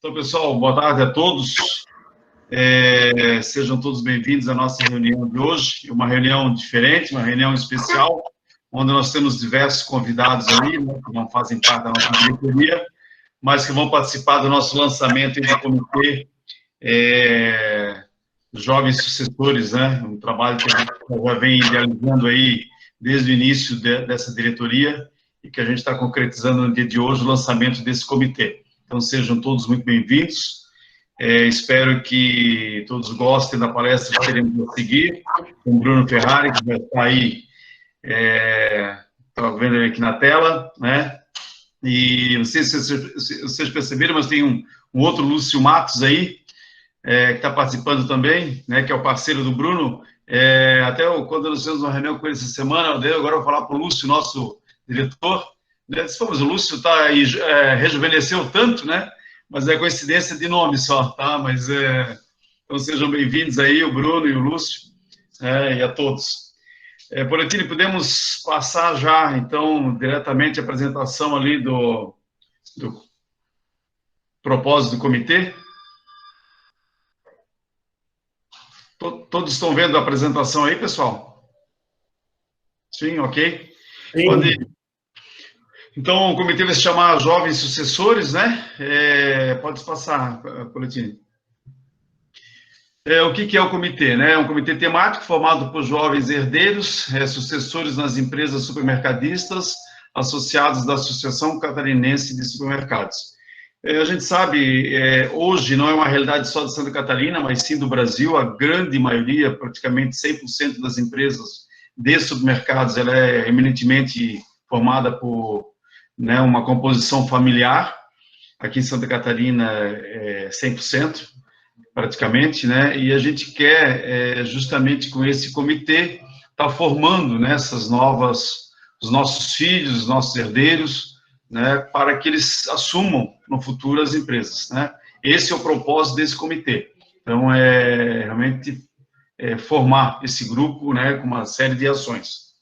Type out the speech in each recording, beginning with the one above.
Então, pessoal, boa tarde a todos. Sejam todos bem-vindos à nossa reunião de hoje. Uma reunião diferente, uma reunião especial, onde nós temos diversos convidados aí, né, que não fazem parte da nossa diretoria, mas que vão participar do nosso lançamento do comitê Jovens Sucessores, né? Um trabalho que a gente já vem idealizando aí desde o início dessa diretoria e que a gente está concretizando no dia de hoje o lançamento desse comitê. Então, sejam todos muito bem-vindos. Espero que todos gostem da palestra que teremos a seguir, com o Bruno Ferrari, que vai estar aí, estou vendo ele aqui na tela, né? E não sei se vocês perceberam, mas tem um outro Lúcio Matos aí, que está participando também, né, que é o parceiro do Bruno. Quando nós fizemos uma reunião com ele essa semana, agora eu vou falar para o Lúcio, nosso diretor, né, mas o Lúcio tá aí, rejuvenesceu tanto, né, mas é coincidência de nome só, tá, mas então sejam bem-vindos aí, o Bruno e o Lúcio, e a todos. Poletini, podemos passar já, então, diretamente a apresentação ali do propósito do comitê? Todos estão vendo a apresentação aí, pessoal? Sim, ok. Sim. Então, o comitê vai se chamar Jovens Sucessores, né? Pode passar, Poletini. O que é o comitê, né? É um comitê temático formado por jovens herdeiros, sucessores nas empresas supermercadistas, associados da Associação Catarinense de Supermercados. A gente sabe, hoje não é uma realidade só de Santa Catarina, mas sim do Brasil. A grande maioria, praticamente 100% das empresas de supermercados, ela é eminentemente formada por, né, uma composição familiar. Aqui em Santa Catarina é 100%, praticamente, né? E a gente quer, justamente com esse comitê, estar formando, né, essas novas, os nossos filhos, os nossos herdeiros, né, para que eles assumam no futuro as empresas, né? Esse é o propósito desse comitê. Então, realmente formar esse grupo, né, com uma série de ações.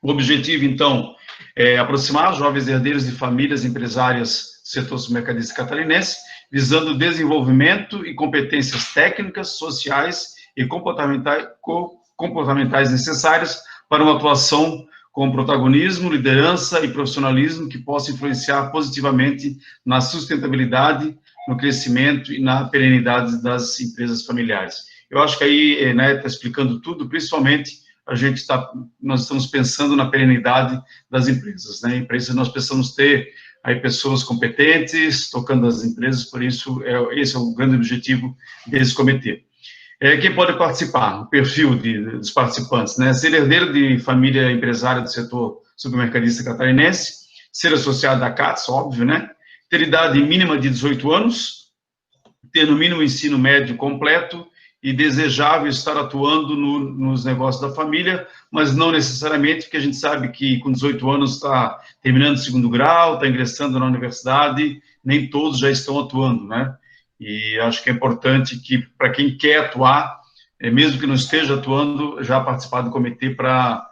O objetivo, então, é aproximar jovens herdeiros de famílias empresárias do setor supermercadista catarinense, visando o desenvolvimento e competências técnicas, sociais e comportamentais necessárias para uma atuação com protagonismo, liderança e profissionalismo que possa influenciar positivamente na sustentabilidade, no crescimento e na perenidade das empresas familiares. Eu acho que aí, né, está explicando tudo, principalmente nós estamos pensando na perenidade das empresas, né? Empresas, nós precisamos ter aí pessoas competentes tocando as empresas, por isso esse é o grande objetivo desse comitê. Quem pode participar? O perfil dos participantes, né? Ser herdeiro de família empresária do setor supermercadista catarinense, ser associado à CATS, óbvio, né? Ter idade mínima de 18 anos, ter no mínimo ensino médio completo e desejável estar atuando nos negócios da família, mas não necessariamente, porque a gente sabe que com 18 anos está terminando o segundo grau, está ingressando na universidade, nem todos já estão atuando, né? E acho que é importante que, para quem quer atuar, mesmo que não esteja atuando, já participar do comitê para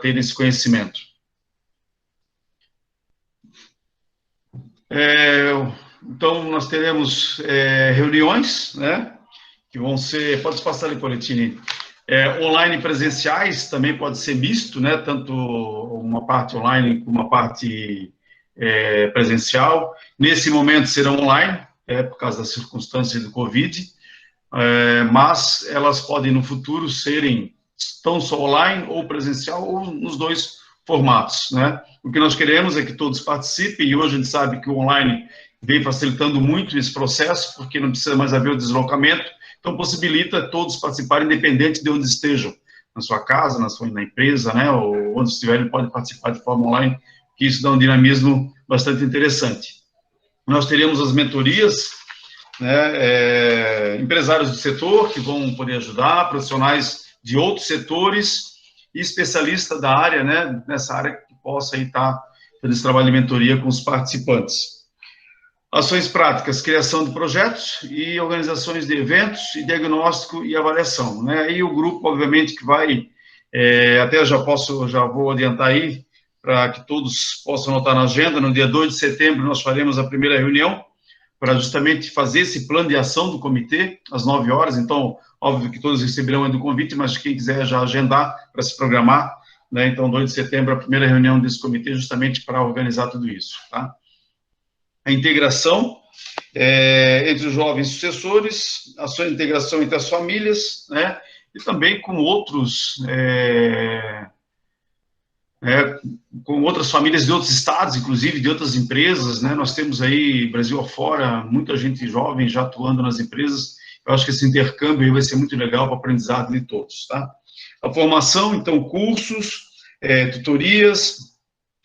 ter esse conhecimento. Então, nós teremos reuniões, né, que vão ser, pode passar ali, Poletini, online e presenciais, também pode ser misto, né, tanto uma parte online como uma parte presencial. Nesse momento serão online, por causa das circunstâncias do Covid, mas elas podem, no futuro, serem tão só online ou presencial, ou nos dois formatos, né? O que nós queremos é que todos participem, e hoje a gente sabe que o online vem facilitando muito esse processo, porque não precisa mais haver o deslocamento, então possibilita todos participarem, independente de onde estejam, na sua casa, na empresa, né, ou onde estiverem, podem participar de forma online, que isso dá um dinamismo bastante interessante. Nós teremos as mentorias, né, empresários do setor que vão poder ajudar, profissionais de outros setores e especialistas da área, né, nessa área que possa aí estar fazendo esse trabalho de mentoria com os participantes. Ações práticas, criação de projetos e organizações de eventos e diagnóstico e avaliação, né? E o grupo, obviamente, que vai, até já vou adiantar aí, para que todos possam anotar na agenda, no dia 2 de setembro nós faremos a primeira reunião, para justamente fazer esse plano de ação do comitê, às 9 horas. Então, óbvio que todos receberão aí do convite, mas quem quiser já agendar para se programar, né? Então, 2 de setembro, a primeira reunião desse comitê, justamente para organizar tudo isso, tá? A integração entre os jovens sucessores, ações de integração entre as famílias, né? E também com outros... com outras famílias de outros estados, inclusive de outras empresas, né? Nós temos aí, Brasil afora, muita gente jovem já atuando nas empresas. Eu acho que esse intercâmbio aí vai ser muito legal para o aprendizado de todos, tá? A formação, então, cursos, tutorias,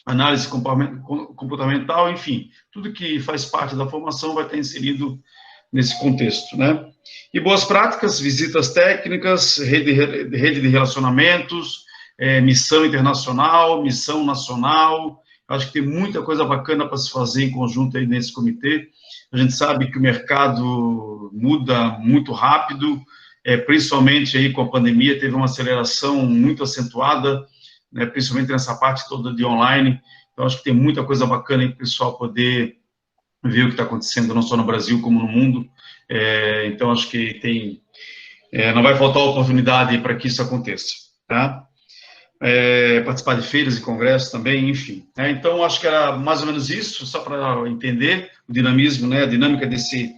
análise comportamental, enfim, tudo que faz parte da formação vai estar inserido nesse contexto, né? E boas práticas, visitas técnicas, rede de relacionamentos, missão internacional, missão nacional. Acho que tem muita coisa bacana para se fazer em conjunto aí nesse comitê. A gente sabe que o mercado muda muito rápido, principalmente aí com a pandemia, teve uma aceleração muito acentuada, né, principalmente nessa parte toda de online. Então, acho que tem muita coisa bacana aí para o pessoal poder ver o que está acontecendo, não só no Brasil, como no mundo. Então, acho que não vai faltar oportunidade para que isso aconteça, tá? Participar de feiras e congressos também, enfim. Então, acho que era mais ou menos isso, só para entender o dinamismo, né, a dinâmica desse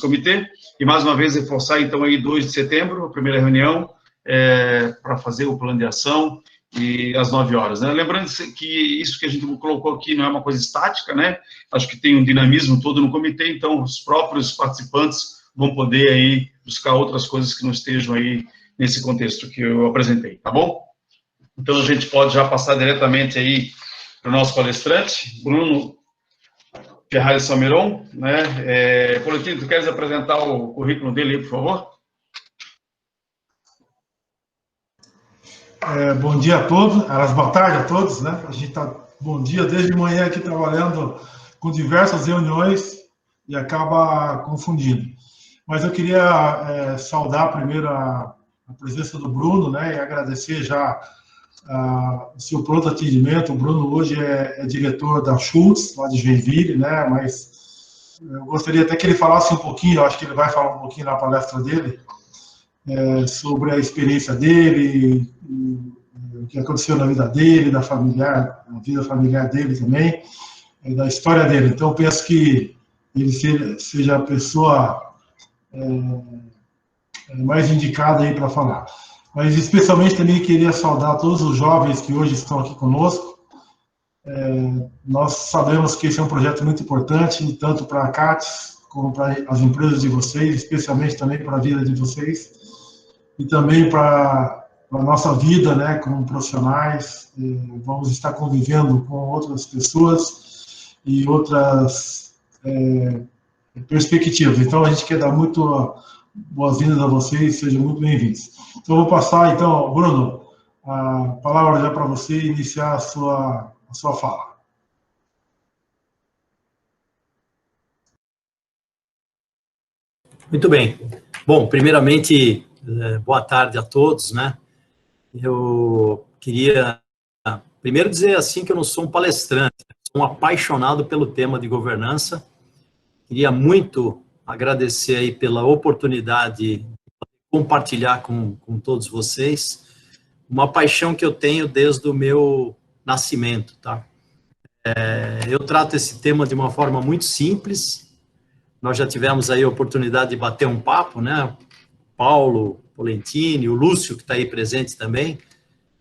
comitê. E, mais uma vez, reforçar, então, aí 2 de setembro, a primeira reunião, para fazer o plano de ação, e às 9 horas, né? Lembrando que isso que a gente colocou aqui não é uma coisa estática, né? Acho que tem um dinamismo todo no comitê, então os próprios participantes vão poder aí buscar outras coisas que não estejam aí nesse contexto que eu apresentei, tá bom? Então, a gente pode já passar diretamente aí para o nosso palestrante, Bruno Ferrari Salmeron, né? Coletivo, tu queres apresentar o currículo dele aí, por favor? Bom dia a todos, boa tarde a todos, né? A gente está, bom dia, desde manhã aqui trabalhando com diversas reuniões e acaba confundindo. Mas eu queria saudar primeiro a presença do Bruno, né? E agradecer já o seu pronto atendimento. O Bruno hoje é diretor da Schultz, lá de Joinville, né? Mas eu gostaria até que ele falasse um pouquinho, eu acho que ele vai falar um pouquinho na palestra dele, sobre a experiência dele, o que aconteceu na vida dele, na vida familiar dele também, da história dele. Então, eu penso que ele seja a pessoa mais indicada aí para falar. Mas, especialmente, também queria saudar todos os jovens que hoje estão aqui conosco. Nós sabemos que esse é um projeto muito importante, tanto para a CATES, como para as empresas de vocês, especialmente também para a vida de vocês, e também para a nossa vida, né, como profissionais. Vamos estar convivendo com outras pessoas e outras perspectivas. Então, a gente quer dar muito boas-vindas a vocês, sejam muito bem-vindos. Então, eu vou passar, então, Bruno, a palavra já para você iniciar a sua fala. Muito bem. Bom, primeiramente, boa tarde a todos, né? Eu queria primeiro dizer assim que eu não sou um palestrante, sou um apaixonado pelo tema de governança. Queria muito agradecer aí pela oportunidade de compartilhar com todos vocês uma paixão que eu tenho desde o meu nascimento, tá? Eu trato esse tema de uma forma muito simples. Nós já tivemos aí a oportunidade de bater um papo, né? Paulo Polentini, o Lúcio, que está aí presente também,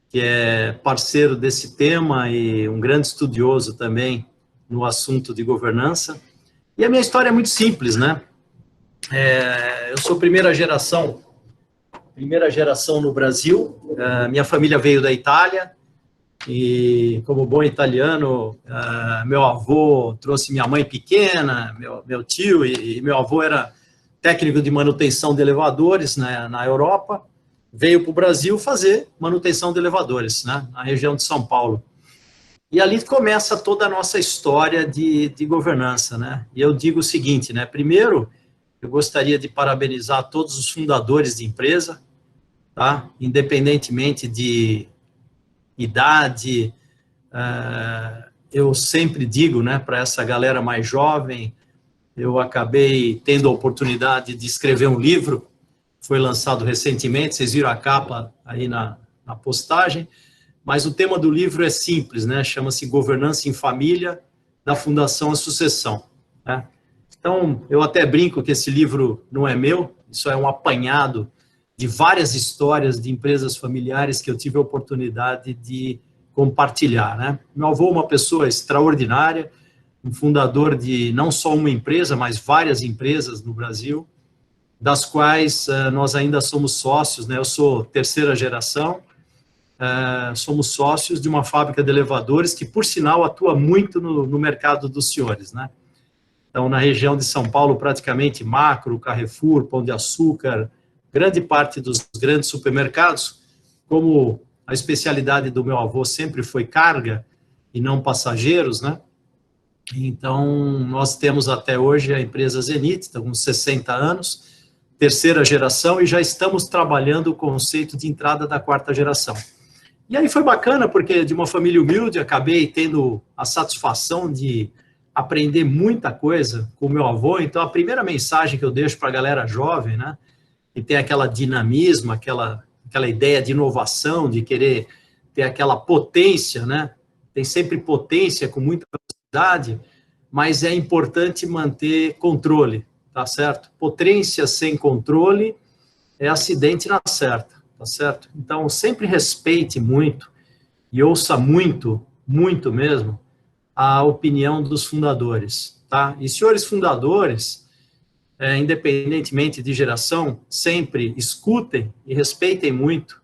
que é parceiro desse tema e um grande estudioso também no assunto de governança. E a minha história é muito simples, né? Eu sou primeira geração no Brasil. Minha família veio da Itália e, como bom italiano, meu avô trouxe minha mãe pequena, meu tio, e meu avô era técnico de manutenção de elevadores, né, na Europa, veio para o Brasil fazer manutenção de elevadores, né, na região de São Paulo. E ali começa toda a nossa história de governança, né? E eu digo o seguinte, né? Primeiro, eu gostaria de parabenizar todos os fundadores de empresa, tá? Independentemente de idade, eu sempre digo, né, para essa galera mais jovem, eu acabei tendo a oportunidade de escrever um livro, foi lançado recentemente, vocês viram a capa aí na postagem, mas o tema do livro é simples, né? Chama-se Governança em Família, da Fundação à Sucessão, né? Então, eu até brinco que esse livro não é meu, isso é um apanhado de várias histórias de empresas familiares que eu tive a oportunidade de compartilhar, né? Meu avô é uma pessoa extraordinária, um fundador de não só uma empresa, mas várias empresas no Brasil, das quais nós ainda somos sócios, né? Eu sou terceira geração, somos sócios de uma fábrica de elevadores que, por sinal, atua muito no mercado dos senhores, né? Então, na região de São Paulo, praticamente Macro, Carrefour, Pão de Açúcar, grande parte dos grandes supermercados, como a especialidade do meu avô sempre foi carga e não passageiros, né? Então, nós temos até hoje a empresa Zenith, está com 60 anos, terceira geração, e já estamos trabalhando o conceito de entrada da quarta geração. E aí foi bacana, porque de uma família humilde, acabei tendo a satisfação de aprender muita coisa com o meu avô. Então, a primeira mensagem que eu deixo para a galera jovem, né, que tem aquela dinamismo, aquela ideia de inovação, de querer ter aquela potência, né, tem sempre potência com muita velocidade, mas é importante manter controle, tá certo? Potência sem controle é acidente na certa, tá certo? Então, sempre respeite muito e ouça muito, muito mesmo, a opinião dos fundadores, tá? E, senhores fundadores, independentemente de geração, sempre escutem e respeitem muito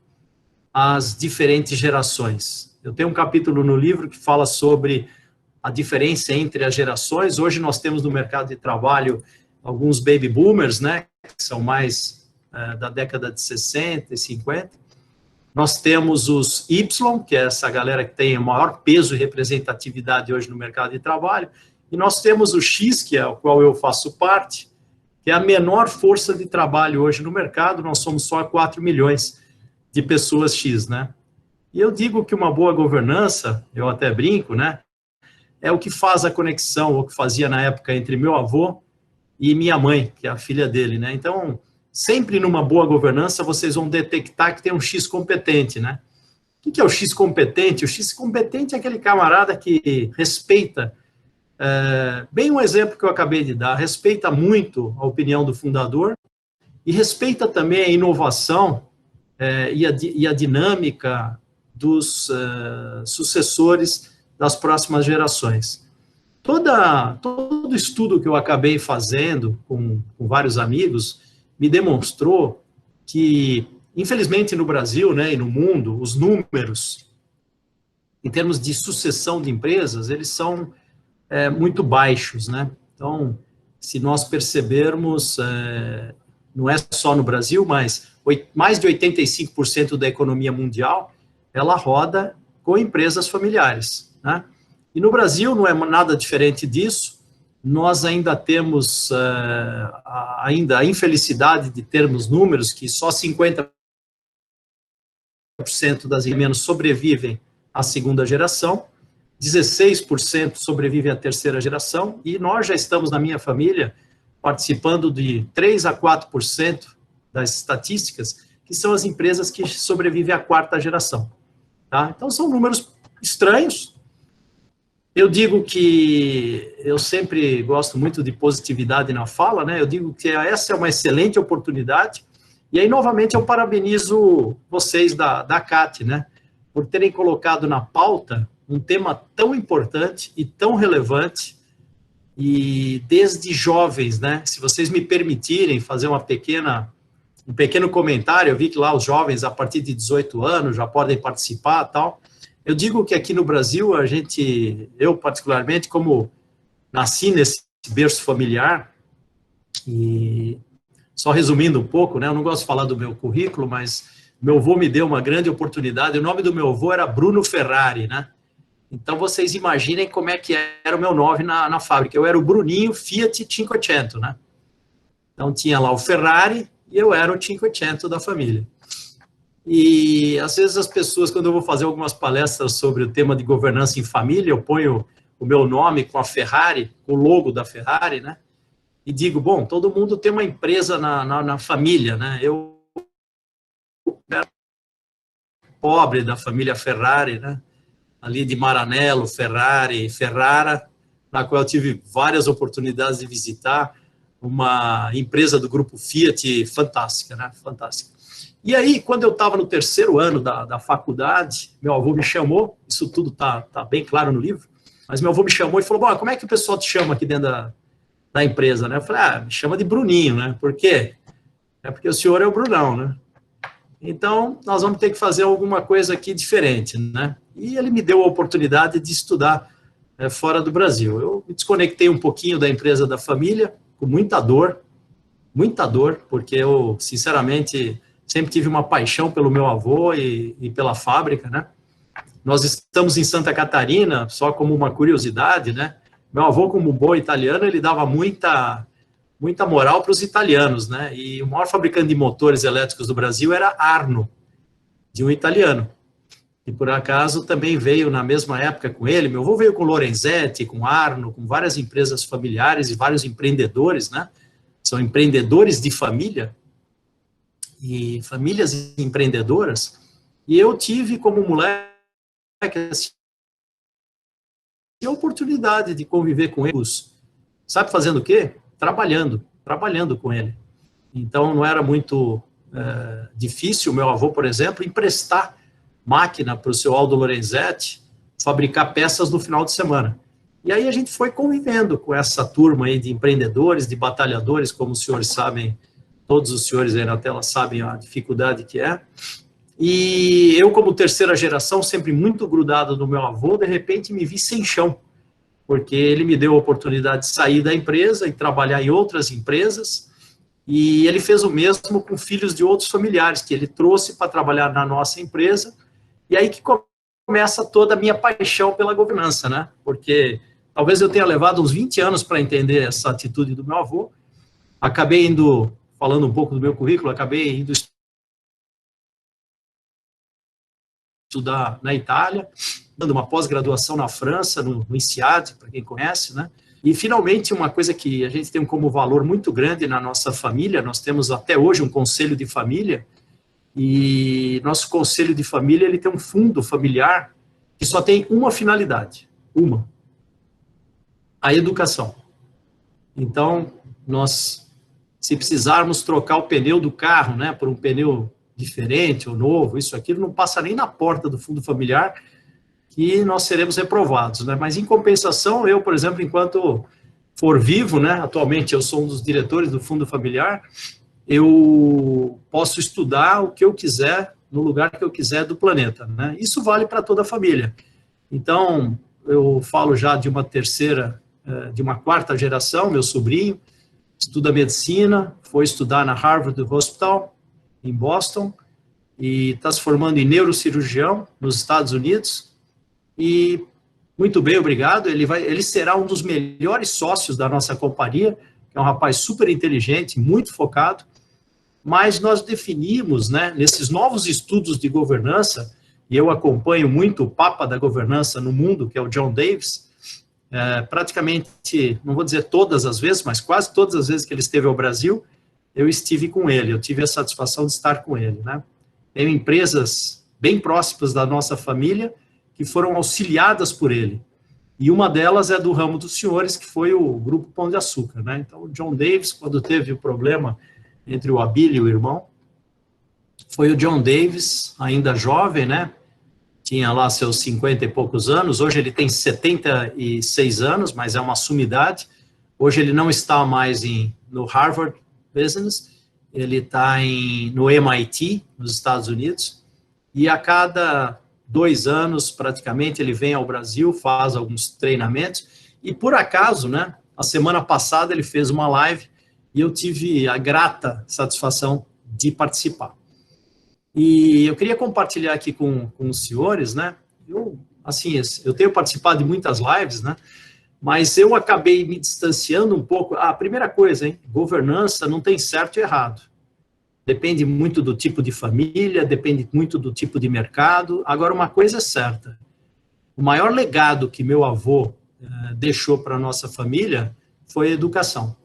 as diferentes gerações. Eu tenho um capítulo no livro que fala sobre a diferença entre as gerações. Hoje nós temos no mercado de trabalho alguns baby boomers, né, que são mais da década de 60 e 50. Nós temos os Y, que é essa galera que tem o maior peso e representatividade hoje no mercado de trabalho, e nós temos o X, que é o qual eu faço parte, que é a menor força de trabalho hoje no mercado. Nós somos só 4 milhões de pessoas X, né? E eu digo que uma boa governança, eu até brinco, né, é o que faz a conexão, o que fazia na época entre meu avô e minha mãe, que é a filha dele, né? Então, sempre numa boa governança, vocês vão detectar que tem um X competente, né? O que é o X competente? O X competente é aquele camarada que respeita, bem um exemplo que eu acabei de dar, respeita muito a opinião do fundador e respeita também a inovação e a dinâmica dos sucessores das próximas gerações. Todo estudo que eu acabei fazendo com vários amigos me demonstrou que, infelizmente, no Brasil, né, e no mundo, os números, em termos de sucessão de empresas, eles são muito baixos, né? Então, se nós percebermos, não é só no Brasil, mas mais de 85% da economia mundial, ela roda com empresas familiares, né? E no Brasil não é nada diferente disso. Nós ainda temos ainda a infelicidade de termos números que só 50% das menos sobrevivem à segunda geração, 16% sobrevivem à terceira geração, e nós já estamos, na minha família, participando de 3 a 4% das estatísticas, que são as empresas que sobrevivem à quarta geração, tá? Então, são números estranhos. Eu digo que eu sempre gosto muito de positividade na fala, né? Eu digo que essa é uma excelente oportunidade. E aí, novamente, eu parabenizo vocês da CAT, né? Por terem colocado na pauta um tema tão importante e tão relevante, e desde jovens, né? Se vocês me permitirem fazer um pequeno comentário, eu vi que lá os jovens, a partir de 18 anos, já podem participar e tal. Eu digo que aqui no Brasil, eu particularmente, como nasci nesse berço familiar, e só resumindo um pouco, né, eu não gosto de falar do meu currículo, mas meu avô me deu uma grande oportunidade. O nome do meu avô era Bruno Ferrari, né? Então, vocês imaginem como é que era o meu nome na fábrica. Eu era o Bruninho Fiat 500, né? Então, tinha lá o Ferrari e eu era o 500 da família. E, às vezes, as pessoas, quando eu vou fazer algumas palestras sobre o tema de governança em família, eu ponho o meu nome com a Ferrari, com o logo da Ferrari, né? e digo, bom, todo mundo tem uma empresa na família, né? Eu era pobre da família Ferrari, né? Ali de Maranello, Ferrari, Ferrara, na qual eu tive várias oportunidades de visitar, uma empresa do grupo Fiat fantástica, né? Fantástica. E aí, quando eu estava no terceiro ano da faculdade, meu avô me chamou, isso tudo tá bem claro no livro, mas meu avô me chamou e falou, bom, como é que o pessoal te chama aqui dentro da empresa, né? Eu falei, me chama de Bruninho, né? Por quê? É porque o senhor é o Brunão, né? Então, nós vamos ter que fazer alguma coisa aqui diferente, né? E ele me deu a oportunidade de estudar fora do Brasil. Eu me desconectei um pouquinho da empresa da família, com muita dor, porque eu, sinceramente, sempre tive uma paixão pelo meu avô e pela fábrica, né? Nós estamos em Santa Catarina, só como uma curiosidade, né? Meu avô, como bom italiano, ele dava muita moral para os italianos, né? E o maior fabricante de motores elétricos do Brasil era Arno, de um italiano. E por acaso também veio na mesma época com ele. Meu avô veio com Lorenzetti, com Arno, com várias empresas familiares e vários empreendedores, né? São empreendedores de família e famílias empreendedoras. E eu tive como moleque assim, a oportunidade de conviver com eles. Sabe fazendo o quê? Trabalhando com ele. Então, não era muito difícil, meu avô, por exemplo, emprestar máquina para o seu Aldo Lorenzetti fabricar peças no final de semana. E aí a gente foi convivendo com essa turma aí de empreendedores, de batalhadores, como os senhores sabem, todos os senhores aí na tela sabem a dificuldade que é. E eu, como terceira geração, sempre muito grudado no meu avô, de repente me vi sem chão, porque ele me deu a oportunidade de sair da empresa e trabalhar em outras empresas, e ele fez o mesmo com filhos de outros familiares, que ele trouxe para trabalhar na nossa empresa, e aí que começa toda a minha paixão pela governança, né? Porque talvez eu tenha levado uns 20 anos para entender essa atitude do meu avô, acabei indo, falando um pouco do meu currículo, acabei indo estudar na Itália, dando uma pós-graduação na França, no INSEAD, para quem conhece, né? E, finalmente, uma coisa que a gente tem como valor muito grande na nossa família, nós temos até hoje um conselho de família, e nosso conselho de família, ele tem um fundo familiar que só tem uma finalidade, a educação. Então, nós, se precisarmos trocar o pneu do carro, né, por um pneu diferente ou novo, isso, aquilo, não passa nem na porta do fundo familiar, que nós seremos reprovados, né? Mas, em compensação, eu, por exemplo, enquanto for vivo, né, atualmente eu sou um dos diretores do fundo familiar, eu posso estudar o que eu quiser, no lugar que eu quiser do planeta, né? Isso vale para toda a família. Então, eu falo já de uma quarta geração, meu sobrinho estuda medicina, foi estudar na Harvard Hospital, em Boston, e está se formando em neurocirurgião nos Estados Unidos, e muito bem, obrigado, ele será um dos melhores sócios da nossa companhia, que é um rapaz super inteligente, muito focado, mas nós definimos, né, nesses novos estudos de governança, e eu acompanho muito o papa da governança no mundo, que é o John Davis, praticamente, não vou dizer todas as vezes, mas quase todas as vezes que ele esteve ao Brasil, eu estive com ele, eu tive a satisfação de estar com ele, né? Tenho empresas bem próximas da nossa família que foram auxiliadas por ele, e uma delas é do ramo dos senhores, que foi o Grupo Pão de Açúcar, né? Então, o John Davis, quando teve o problema entre o Abílio e o irmão, foi o John Davis, ainda jovem, né? Tinha lá seus 50 e poucos anos, hoje ele tem 76 anos, mas é uma sumidade. Hoje ele não está mais no Harvard Business, ele está no MIT, nos Estados Unidos, e a cada 2 anos, praticamente, ele vem ao Brasil, faz alguns treinamentos, e por acaso, né, a semana passada ele fez uma live, e eu tive a grata satisfação de participar. E eu queria compartilhar aqui com os senhores, né, eu tenho participado de muitas lives, né, mas eu acabei me distanciando um pouco. A primeira coisa, governança não tem certo e errado. Depende muito do tipo de família, depende muito do tipo de mercado. Agora, uma coisa é certa, o maior legado que meu avô deixou para a nossa família foi a educação.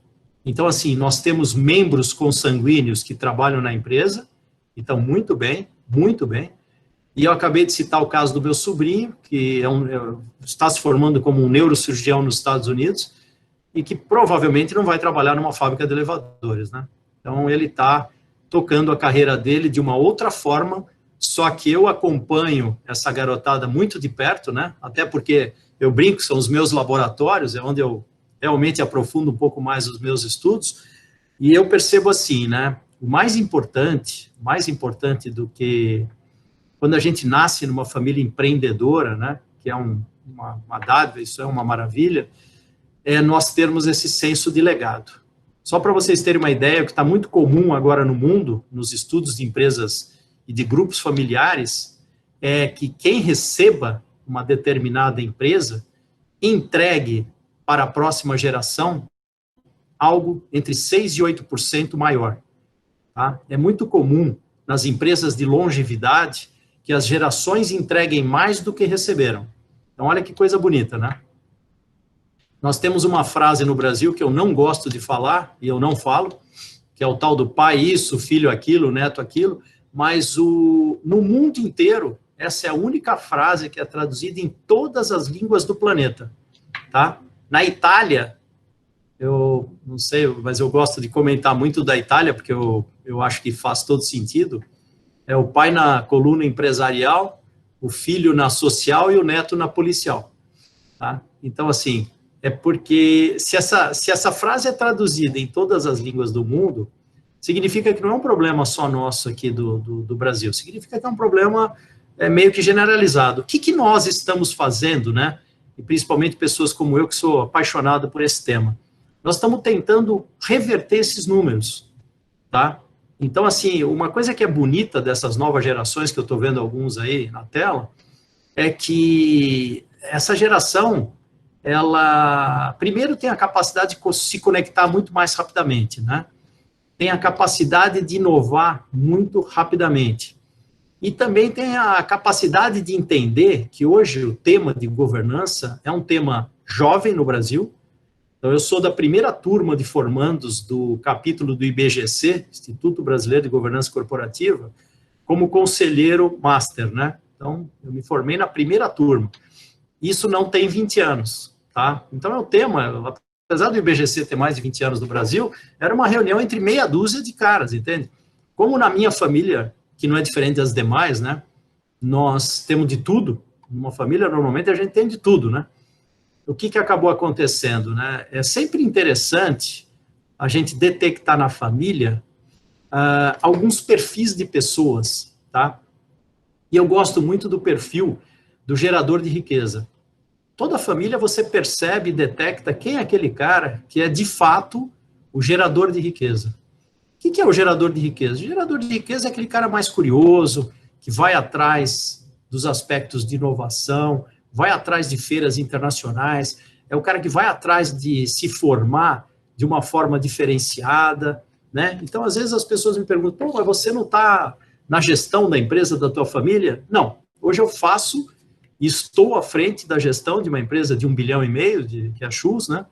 Então, assim, nós temos membros consanguíneos que trabalham na empresa, e estão muito bem, muito bem. E eu acabei de citar o caso do meu sobrinho, que está se formando como um neurocirurgião nos Estados Unidos, e que provavelmente não vai trabalhar numa fábrica de elevadores, né? Então, ele está tocando a carreira dele de uma outra forma, só que eu acompanho essa garotada muito de perto, né? Até porque eu brinco, são os meus laboratórios, é onde eu realmente aprofundo um pouco mais os meus estudos, e eu percebo assim, né? O mais importante do que quando a gente nasce numa família empreendedora, né? Que é uma dádiva, isso é uma maravilha, é nós termos esse senso de legado. Só para vocês terem uma ideia, o que está muito comum agora no mundo, nos estudos de empresas e de grupos familiares, é que quem receba uma determinada empresa entregue para a próxima geração algo entre 6% e 8% maior. Tá? É muito comum nas empresas de longevidade que as gerações entreguem mais do que receberam. Então, olha que coisa bonita, né? Nós temos uma frase no Brasil que eu não gosto de falar, e eu não falo, que é o tal do pai isso, filho aquilo, neto aquilo, mas no mundo inteiro, essa é a única frase que é traduzida em todas as línguas do planeta, tá? Na Itália, eu não sei, mas eu gosto de comentar muito da Itália, porque eu acho que faz todo sentido, é o pai na coluna empresarial, o filho na social e o neto na policial, tá? Então, assim, é porque se essa frase é traduzida em todas as línguas do mundo, significa que não é um problema só nosso aqui do Brasil, significa que é um problema meio que generalizado. O que nós estamos fazendo, né? E principalmente pessoas como eu, que sou apaixonado por esse tema. Nós estamos tentando reverter esses números, tá? Então, assim, uma coisa que é bonita dessas novas gerações, que eu estou vendo alguns aí na tela, é que essa geração, ela, primeiro, tem a capacidade de se conectar muito mais rapidamente, né? Tem a capacidade de inovar muito rapidamente. E também tem a capacidade de entender que hoje o tema de governança é um tema jovem no Brasil. Então, eu sou da primeira turma de formandos do capítulo do IBGC, Instituto Brasileiro de Governança Corporativa, como conselheiro master, né? Então, eu me formei na primeira turma. Isso não tem 20 anos, tá? Então, é um tema, apesar do IBGC ter mais de 20 anos no Brasil, era uma reunião entre meia dúzia de caras, entende? Como na minha família, que não é diferente das demais, né? Nós temos de tudo. Numa família, normalmente, a gente tem de tudo, né? O que acabou acontecendo, né? É sempre interessante a gente detectar na família alguns perfis de pessoas, tá? E eu gosto muito do perfil do gerador de riqueza. Toda família você percebe e detecta quem é aquele cara que é, de fato, o gerador de riqueza. O que é o gerador de riqueza? O gerador de riqueza é aquele cara mais curioso, que vai atrás dos aspectos de inovação, vai atrás de feiras internacionais, é o cara que vai atrás de se formar de uma forma diferenciada, né? Então, às vezes as pessoas me perguntam, mas você não está na gestão da empresa da tua família? Não, hoje eu faço e estou à frente da gestão de uma empresa de 1,5 bilhão, que é a Schultz, né?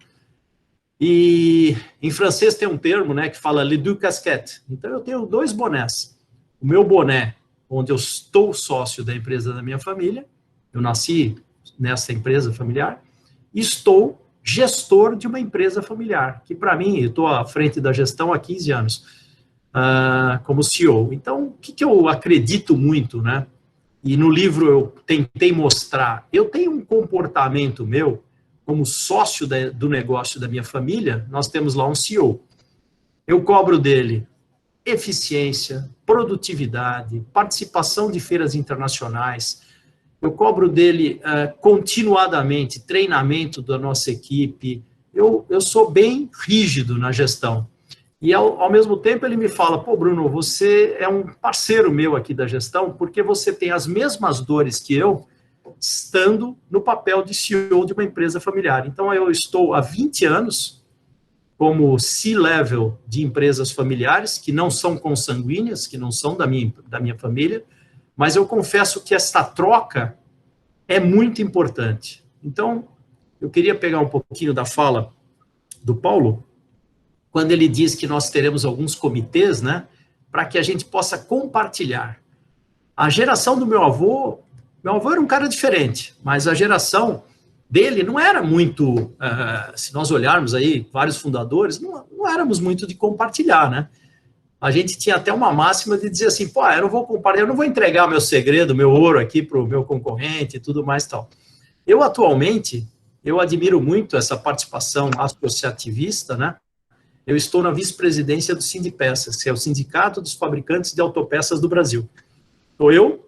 E em francês tem um termo, né, que fala les deux casquettes. Então, eu tenho 2 bonés. O meu boné, onde eu estou sócio da empresa da minha família, eu nasci nessa empresa familiar, e estou gestor de uma empresa familiar, que para mim, eu estou à frente da gestão há 15 anos, como CEO. Então, o que eu acredito muito, né? E no livro eu tentei mostrar, eu tenho um comportamento meu, como sócio do negócio da minha família, nós temos lá um CEO. Eu cobro dele eficiência, produtividade, participação de feiras internacionais, eu cobro dele continuadamente treinamento da nossa equipe, eu sou bem rígido na gestão. E, ao mesmo tempo, ele me fala, pô, Bruno, você é um parceiro meu aqui da gestão, porque você tem as mesmas dores que eu, estando no papel de CEO de uma empresa familiar. Então, eu estou há 20 anos como C-level de empresas familiares, que não são consanguíneas, que não são da minha família, mas eu confesso que esta troca é muito importante. Então, eu queria pegar um pouquinho da fala do Paulo, quando ele diz que nós teremos alguns comitês, né, para que a gente possa compartilhar. A geração do meu avô era um cara diferente, mas a geração dele não era muito, se nós olharmos aí, vários fundadores, não éramos muito de compartilhar, né? A gente tinha até uma máxima de dizer assim, pô, eu não vou compartilhar, eu não vou entregar meu segredo, meu ouro aqui para o meu concorrente e tudo mais e tal. Eu, atualmente, eu admiro muito essa participação associativista, né? Eu estou na vice-presidência do Sindipeças, que é o Sindicato dos Fabricantes de Autopeças do Brasil. Estou eu,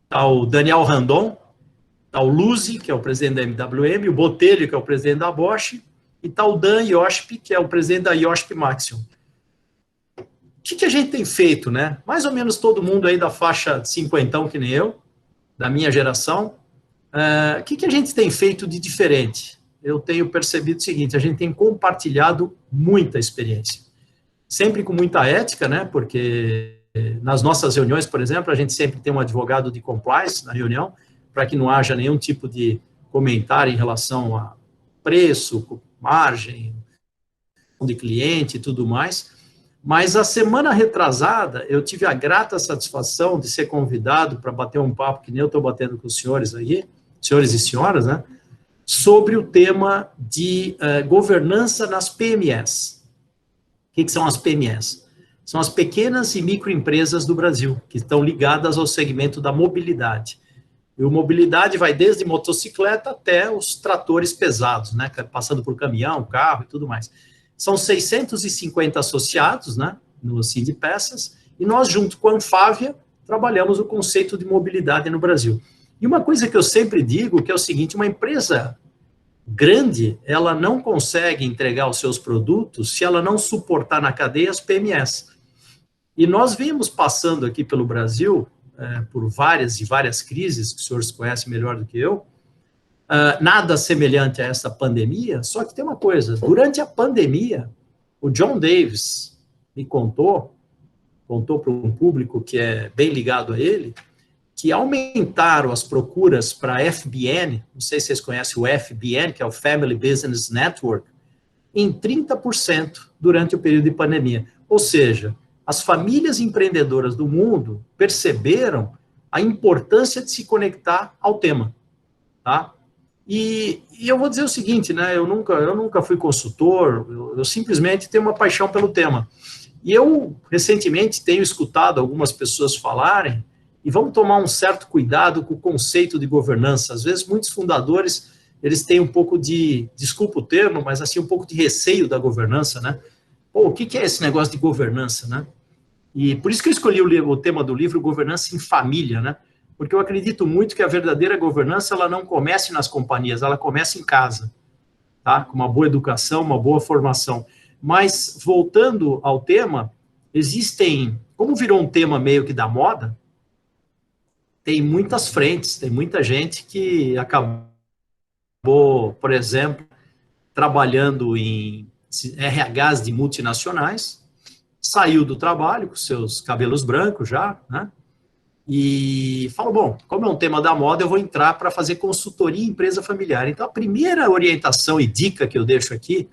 está o Daniel Randon, está o Luzi, que é o presidente da MWM, o Botelho, que é o presidente da Bosch, e está o Dan Yoshp, que é o presidente da Yoshp Maxion. O que a gente tem feito, né? Mais ou menos todo mundo aí da faixa de cinquentão, que nem eu, da minha geração, o que a gente tem feito de diferente? Eu tenho percebido o seguinte, a gente tem compartilhado muita experiência. Sempre com muita ética, né? Porque nas nossas reuniões, por exemplo, a gente sempre tem um advogado de compliance na reunião, para que não haja nenhum tipo de comentário em relação a preço, margem, de cliente e tudo mais. Mas a semana retrasada, eu tive a grata satisfação de ser convidado para bater um papo, que nem eu estou batendo com os senhores aí, senhores e senhoras, né, sobre o tema de governança nas PMEs. O que são as PMEs? São as pequenas e microempresas do Brasil, que estão ligadas ao segmento da mobilidade. E a mobilidade vai desde motocicleta até os tratores pesados, né, passando por caminhão, carro e tudo mais. São 650 associados, né, no Sindipeças, e nós, junto com a Anfávia, trabalhamos o conceito de mobilidade no Brasil. E uma coisa que eu sempre digo, que é o seguinte, uma empresa grande, ela não consegue entregar os seus produtos se ela não suportar na cadeia as PMEs. E nós vimos passando aqui pelo Brasil, por várias e várias crises, que os senhores conhecem melhor do que eu, nada semelhante a essa pandemia, só que tem uma coisa, durante a pandemia, o John Davis me contou para um público que é bem ligado a ele, que aumentaram as procuras para FBN, não sei se vocês conhecem o FBN, que é o Family Business Network, em 30% durante o período de pandemia. Ou seja, as famílias empreendedoras do mundo perceberam a importância de se conectar ao tema, tá? E eu vou dizer o seguinte, né, eu nunca fui consultor, eu simplesmente tenho uma paixão pelo tema. E eu, recentemente, tenho escutado algumas pessoas falarem, e vamos tomar um certo cuidado com o conceito de governança. Às vezes, muitos fundadores, eles têm um pouco de, desculpa o termo, mas assim, um pouco de receio da governança, né? Pô, o que é esse negócio de governança, né? E por isso que eu escolhi o tema do livro, Governança em Família, né? Porque eu acredito muito que a verdadeira governança, ela não começa nas companhias, ela começa em casa, tá? Com uma boa educação, uma boa formação. Mas, voltando ao tema, existem, como virou um tema meio que da moda, tem muitas frentes, tem muita gente que acabou, por exemplo, trabalhando em RHs de multinacionais, saiu do trabalho com seus cabelos brancos já, né? E falou, bom, como é um tema da moda, eu vou entrar para fazer consultoria em empresa familiar. Então, a primeira orientação e dica que eu deixo aqui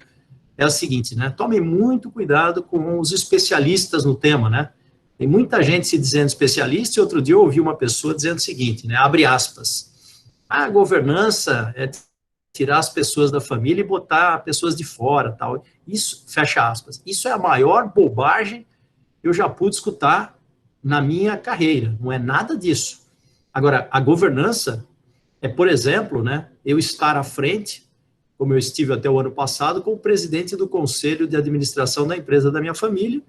é a seguinte, né? Tome muito cuidado com os especialistas no tema, né? Tem muita gente se dizendo especialista, e outro dia eu ouvi uma pessoa dizendo o seguinte, né? Abre aspas. A governança é tirar as pessoas da família e botar pessoas de fora, tal. Isso, fecha aspas. Isso é a maior bobagem que eu já pude escutar na minha carreira, não é nada disso. Agora, a governança é, por exemplo, né, eu estar à frente, como eu estive até o ano passado, como presidente do conselho de administração da empresa da minha família,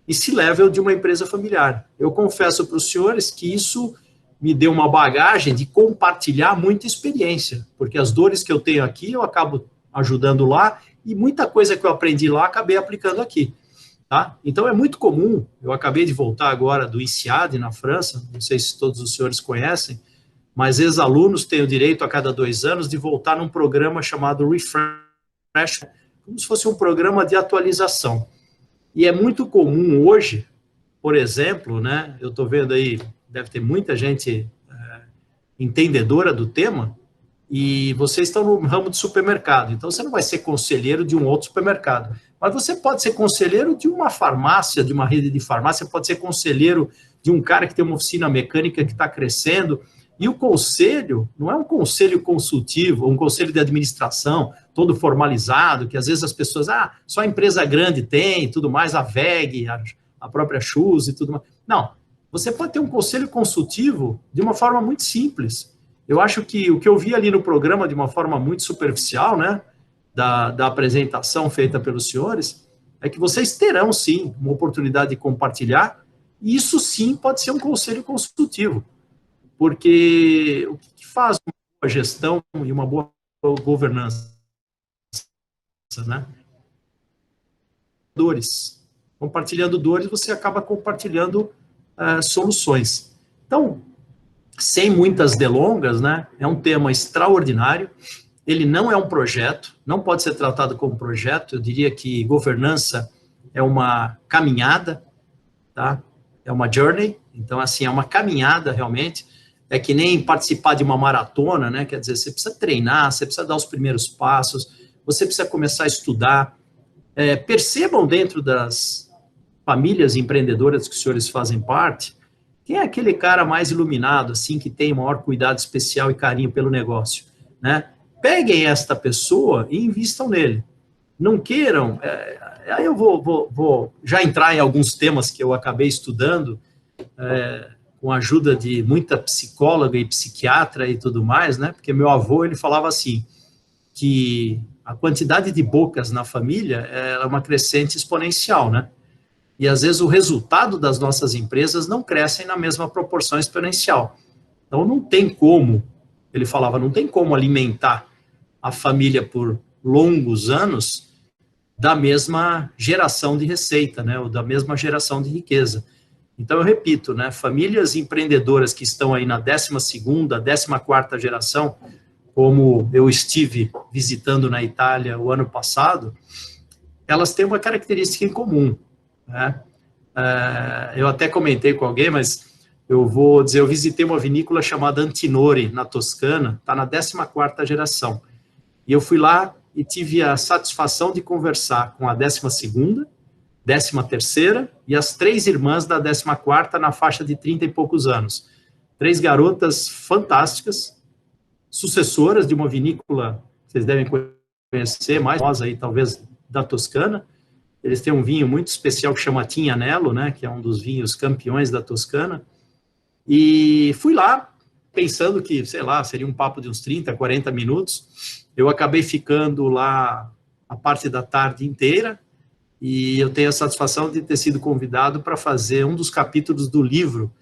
e C-level de uma empresa familiar. Eu confesso para os senhores que isso me deu uma bagagem de compartilhar muita experiência, porque as dores que eu tenho aqui, eu acabo ajudando lá, e muita coisa que eu aprendi lá, acabei aplicando aqui. Tá? Então, é muito comum, eu acabei de voltar agora do INSEAD, na França, não sei se todos os senhores conhecem, mas ex-alunos têm o direito, a cada 2 anos, de voltar num programa chamado Refresh, como se fosse um programa de atualização. E é muito comum hoje, por exemplo, né, eu estou vendo aí, deve ter muita gente entendedora do tema, e vocês estão no ramo de supermercado, então você não vai ser conselheiro de um outro supermercado, mas você pode ser conselheiro de uma farmácia, de uma rede de farmácia, pode ser conselheiro de um cara que tem uma oficina mecânica que está crescendo. E o conselho não é um conselho consultivo, um conselho de administração, todo formalizado, que às vezes as pessoas, só a empresa grande tem, tudo mais, a VEG, a própria Chus e tudo mais. Não, você pode ter um conselho consultivo de uma forma muito simples. Eu acho que o que eu vi ali no programa, de uma forma muito superficial, né, da apresentação feita pelos senhores, é que vocês terão, sim, uma oportunidade de compartilhar, e isso, sim, pode ser um conselho consultivo. Porque o que faz uma boa gestão e uma boa governança, né? Dores. Compartilhando dores, você acaba compartilhando soluções. Então, sem muitas delongas, né? É um tema extraordinário. Ele não é um projeto, não pode ser tratado como projeto. Eu diria que governança é uma caminhada, tá? É uma journey. Então, assim, é uma caminhada realmente. É que nem participar de uma maratona, né? Quer dizer, você precisa treinar, você precisa dar os primeiros passos, você precisa começar a estudar. Percebam dentro das famílias empreendedoras que os senhores fazem parte, quem é aquele cara mais iluminado, assim, que tem maior cuidado especial e carinho pelo negócio, né? Peguem esta pessoa e invistam nele. Não queiram... aí eu vou já entrar em alguns temas que eu acabei estudando, com a ajuda de muita psicóloga e psiquiatra e tudo mais, né? Porque meu avô, ele falava assim, que a quantidade de bocas na família é uma crescente exponencial, né? E às vezes o resultado das nossas empresas não crescem na mesma proporção exponencial. Então não tem como, ele falava, não tem como alimentar a família por longos anos da mesma geração de receita, né? Ou da mesma geração de riqueza. Então, eu repito, né, famílias empreendedoras que estão aí na 12ª, 14ª geração, como eu estive visitando na Itália o ano passado, elas têm uma característica em comum, né? Eu até comentei com alguém, mas eu vou dizer, eu visitei uma vinícola chamada Antinori, na Toscana, está na 14ª geração, e eu fui lá e tive a satisfação de conversar com a 12ª, 13ª e as 3 irmãs da 14ª na faixa de 30 e poucos anos. 3 garotas fantásticas, sucessoras de uma vinícola, vocês devem conhecer, mais famosa aí, talvez, da Toscana. Eles têm um vinho muito especial que chama Tignanello, né, que é um dos vinhos campeões da Toscana. E fui lá, pensando que, sei lá, seria um papo de uns 30, 40 minutos. Eu acabei ficando lá a parte da tarde inteira, e eu tenho a satisfação de ter sido convidado para fazer um dos capítulos do livro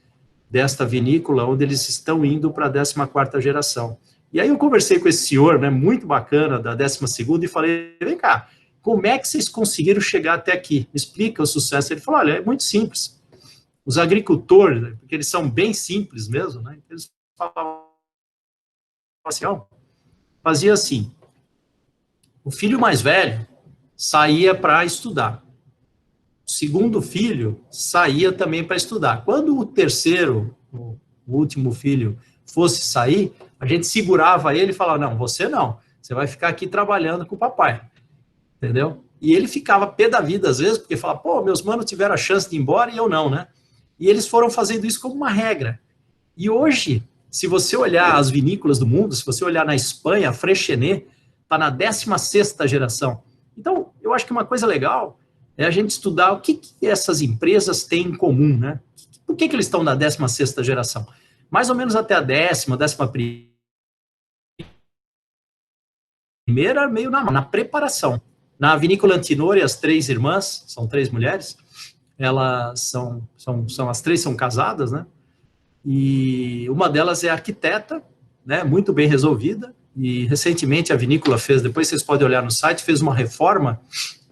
desta vinícola, onde eles estão indo para a 14ª geração. E aí eu conversei com esse senhor, né, muito bacana, da 12ª, e falei, vem cá, como é que vocês conseguiram chegar até aqui? Me explica o sucesso. Ele falou, olha, é muito simples. Os agricultores, né, porque eles são bem simples mesmo, né, eles falavam assim, fazia assim, o filho mais velho saía para estudar. O segundo filho saía também para estudar. Quando o terceiro, o último filho, fosse sair, a gente segurava ele e falava, não, você vai ficar aqui trabalhando com o papai, entendeu? E ele ficava pé da vida às vezes, porque falava, pô, meus manos tiveram a chance de ir embora e eu não, né? E eles foram fazendo isso como uma regra. E hoje, se você olhar as vinícolas do mundo, se você olhar na Espanha, a Freixenet está na 16ª geração. Então, eu acho que uma coisa legal é a gente estudar o que essas empresas têm em comum, né? Por que eles estão na 16ª geração? Mais ou menos até a 11ª, meio na preparação. Na vinícola Antinori, as 3 irmãs, são 3 mulheres, elas são as 3 são casadas, né? E uma delas é arquiteta, né? Muito bem resolvida. E recentemente a vinícola fez, depois vocês podem olhar no site, fez uma reforma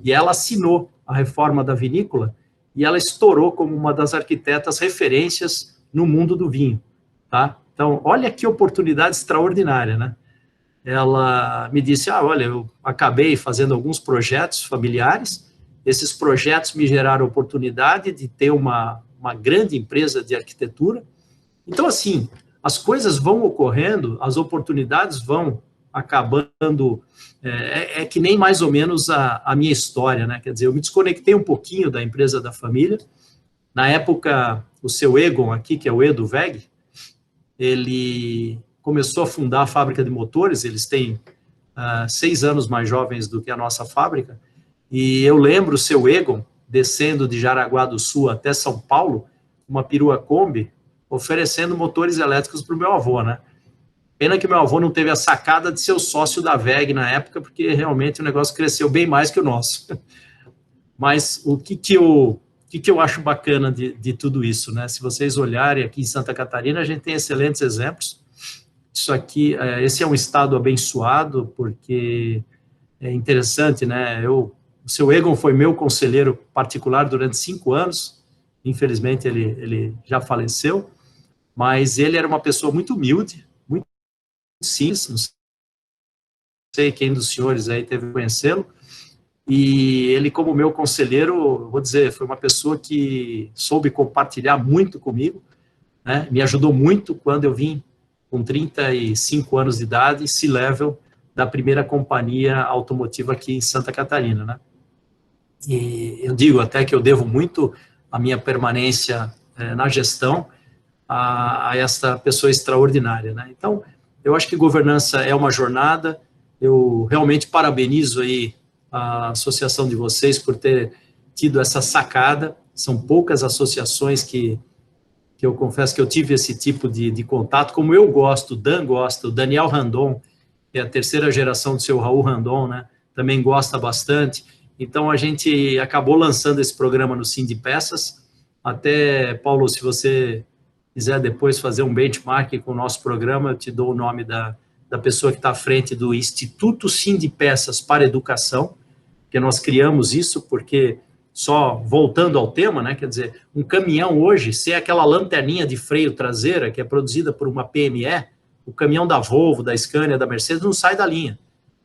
e ela assinou a reforma da vinícola e ela estourou como uma das arquitetas referências no mundo do vinho, tá? Então, olha que oportunidade extraordinária, né? Ela me disse, olha, eu acabei fazendo alguns projetos familiares, esses projetos me geraram a oportunidade de ter uma grande empresa de arquitetura. Então, assim, as coisas vão ocorrendo, as oportunidades vão acabando, que nem mais ou menos a minha história, né? Quer dizer, eu me desconectei um pouquinho da empresa da família. Na época, o seu Egon aqui, que é o Edu Weg, ele começou a fundar a fábrica de motores, eles têm 6 anos mais jovens do que a nossa fábrica, e eu lembro o seu Egon descendo de Jaraguá do Sul até São Paulo, uma perua Kombi, oferecendo motores elétricos para o meu avô, né? Pena que meu avô não teve a sacada de ser o sócio da WEG na época, porque realmente o negócio cresceu bem mais que o nosso. Mas o que eu acho bacana de tudo isso, né? Se vocês olharem aqui em Santa Catarina, a gente tem excelentes exemplos. Isso aqui, esse é um estado abençoado, porque é interessante, né? O seu Egon foi meu conselheiro particular durante 5 anos. Infelizmente, ele já faleceu. Mas ele era uma pessoa muito humilde, muito simples, não sei quem dos senhores aí teve que conhecê-lo, e ele, como meu conselheiro, vou dizer, foi uma pessoa que soube compartilhar muito comigo, né? Me ajudou muito quando eu vim com 35 anos de idade, C-Level, da primeira companhia automotiva aqui em Santa Catarina, né? E eu digo até que eu devo muito a minha permanência na gestão a esta pessoa extraordinária, né? Então, eu acho que governança é uma jornada. Eu realmente parabenizo aí a associação de vocês por ter tido essa sacada. São poucas associações que eu confesso que eu tive esse tipo de contato, como eu gosto, o Dan gosta, o Daniel Randon, que é a terceira geração do seu Raul Randon, né? Também gosta bastante. Então, a gente acabou lançando esse programa no Sim de Peças. Até, Paulo, se você quiser depois fazer um benchmark com o nosso programa, eu te dou o nome da pessoa que está à frente do Instituto Sim de Peças para Educação, que nós criamos isso porque, só voltando ao tema, né, quer dizer, um caminhão hoje, se é aquela lanterninha de freio traseira que é produzida por uma PME, o caminhão da Volvo, da Scania, da Mercedes não sai da linha.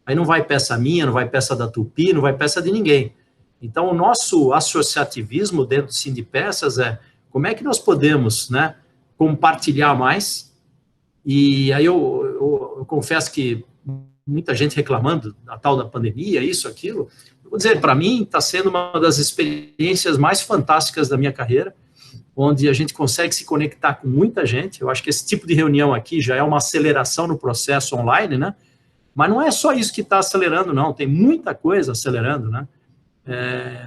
Aí não vai peça minha, não vai peça da Tupi, não vai peça de ninguém. Então, o nosso associativismo dentro do Sim de Peças é como é que nós podemos, né, compartilhar mais. E aí eu confesso que muita gente reclamando da tal da pandemia, isso, aquilo. Vou dizer, para mim está sendo uma das experiências mais fantásticas da minha carreira, onde a gente consegue se conectar com muita gente. Eu acho que esse tipo de reunião aqui já é uma aceleração no processo online, né? Mas não é só isso que está acelerando, não. Tem muita coisa acelerando, né?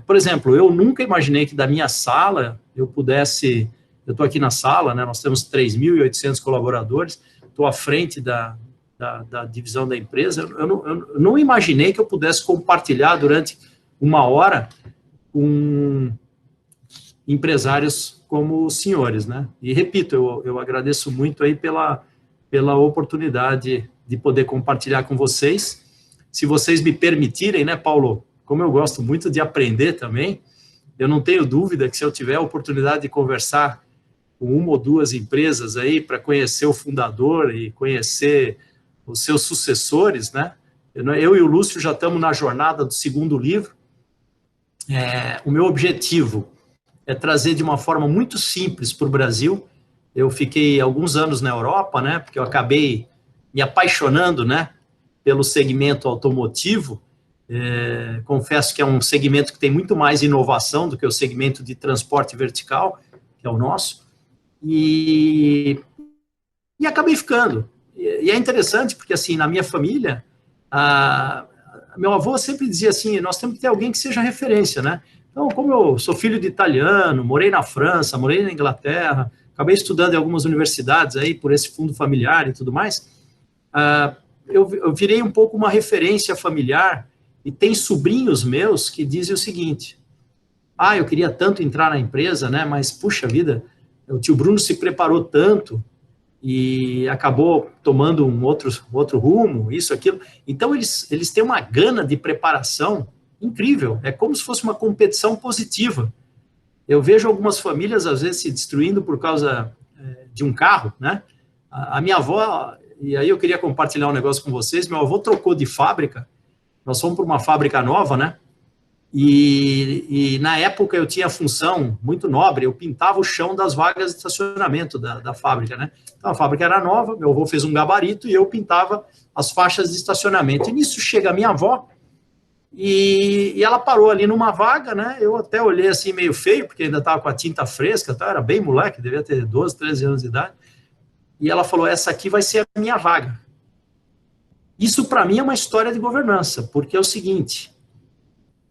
Por exemplo, eu nunca imaginei que da minha sala eu pudesse... Eu estou aqui na sala, né? Nós temos 3.800 colaboradores, estou à frente da divisão da empresa. Eu não imaginei que eu pudesse compartilhar durante 1 hora com empresários como os senhores, né? E repito, eu agradeço muito aí pela oportunidade de poder compartilhar com vocês. Se vocês me permitirem, né, Paulo, como eu gosto muito de aprender também, eu não tenho dúvida que se eu tiver a oportunidade de conversar com 1 ou 2 empresas aí para conhecer o fundador e conhecer os seus sucessores, né? Eu e o Lúcio já estamos na jornada do 2º livro. O meu objetivo é trazer de uma forma muito simples para o Brasil. Eu fiquei alguns anos na Europa, né? Porque eu acabei me apaixonando, né, pelo segmento automotivo. Confesso que é um segmento que tem muito mais inovação do que o segmento de transporte vertical, que é o nosso. E acabei ficando. E é interessante, porque, assim, na minha família, meu avô sempre dizia assim, nós temos que ter alguém que seja referência, né? Então, como eu sou filho de italiano, morei na França, morei na Inglaterra, acabei estudando em algumas universidades aí, por esse fundo familiar e tudo mais, eu virei um pouco uma referência familiar, e tem sobrinhos meus que dizem o seguinte, eu queria tanto entrar na empresa, né, mas, puxa vida, o tio Bruno se preparou tanto e acabou tomando um outro rumo, isso, aquilo. Então, eles têm uma gana de preparação incrível. É como se fosse uma competição positiva. Eu vejo algumas famílias, às vezes, se destruindo por causa de um carro, né? A minha avó, e aí eu queria compartilhar um negócio com vocês, meu avô trocou de fábrica, nós fomos para uma fábrica nova, né? E na época eu tinha a função muito nobre, eu pintava o chão das vagas de estacionamento da fábrica, né? Então a fábrica era nova, meu avô fez um gabarito e eu pintava as faixas de estacionamento. E nisso chega a minha avó, e ela parou ali numa vaga, né? Eu até olhei assim meio feio, porque ainda estava com a tinta fresca, tá? Era bem moleque, devia ter 12, 13 anos de idade. E ela falou: essa aqui vai ser a minha vaga. Isso para mim é uma história de governança, porque é o seguinte: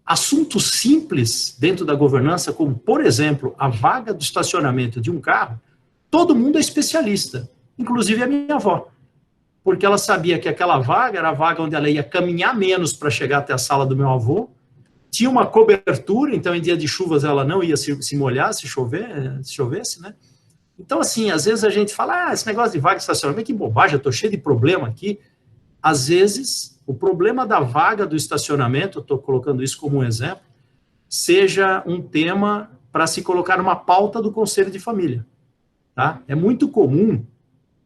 assuntos simples dentro da governança, como, por exemplo, a vaga do estacionamento de um carro, todo mundo é especialista, inclusive a minha avó, porque ela sabia que aquela vaga era a vaga onde ela ia caminhar menos para chegar até a sala do meu avô, tinha uma cobertura, então em dia de chuvas ela não ia se molhar se chovesse, né? Então, assim, às vezes a gente fala: esse negócio de vaga de estacionamento, que bobagem, eu estou cheio de problema aqui. Às vezes, o problema da vaga do estacionamento, eu estou colocando isso como um exemplo, seja um tema para se colocar numa pauta do Conselho de Família. Tá? É muito comum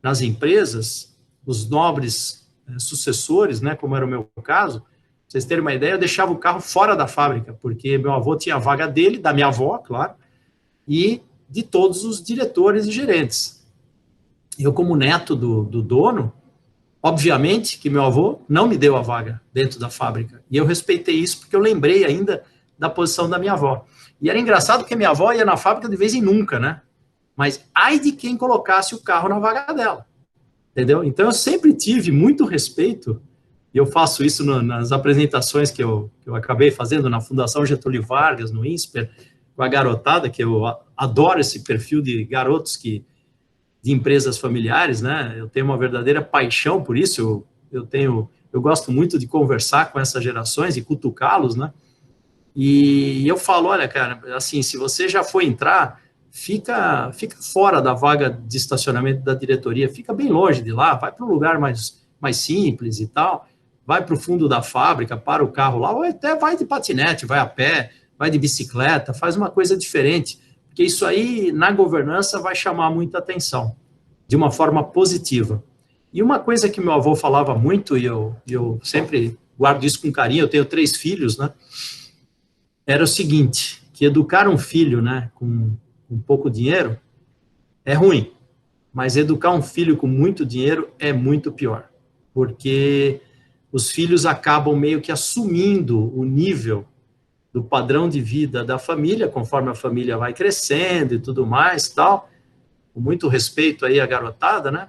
nas empresas, os nobres sucessores, né, como era o meu caso, pra vocês terem uma ideia, eu deixava o carro fora da fábrica, porque meu avô tinha a vaga dele, da minha avó, claro, e de todos os diretores e gerentes. Eu, como neto do dono, obviamente que meu avô não me deu a vaga dentro da fábrica. E eu respeitei isso porque eu lembrei ainda da posição da minha avó. E era engraçado porque minha avó ia na fábrica de vez em nunca, né? Mas ai de quem colocasse o carro na vaga dela. Entendeu? Então eu sempre tive muito respeito, e eu faço isso nas apresentações que eu acabei fazendo na Fundação Getúlio Vargas, no INSPER, com a garotada, que eu adoro esse perfil de garotos de empresas familiares, né? Eu tenho uma verdadeira paixão por isso. Eu gosto muito de conversar com essas gerações e cutucá-los, né? E eu falo: olha, cara, assim, se você já for entrar, fica fora da vaga de estacionamento da diretoria, fica bem longe de lá, vai para um lugar mais simples e tal, vai para o fundo da fábrica, para o carro lá, ou até vai de patinete, vai a pé, vai de bicicleta, faz uma coisa diferente. Porque isso aí, na governança, vai chamar muita atenção, de uma forma positiva. E uma coisa que meu avô falava muito, e eu sempre guardo isso com carinho, eu tenho 3 filhos, né? Era o seguinte, que educar um filho, né, com pouco dinheiro, é ruim. Mas educar um filho com muito dinheiro é muito pior. Porque os filhos acabam meio que assumindo o nível do padrão de vida da família, conforme a família vai crescendo e tudo mais, tal, com muito respeito aí à garotada, né?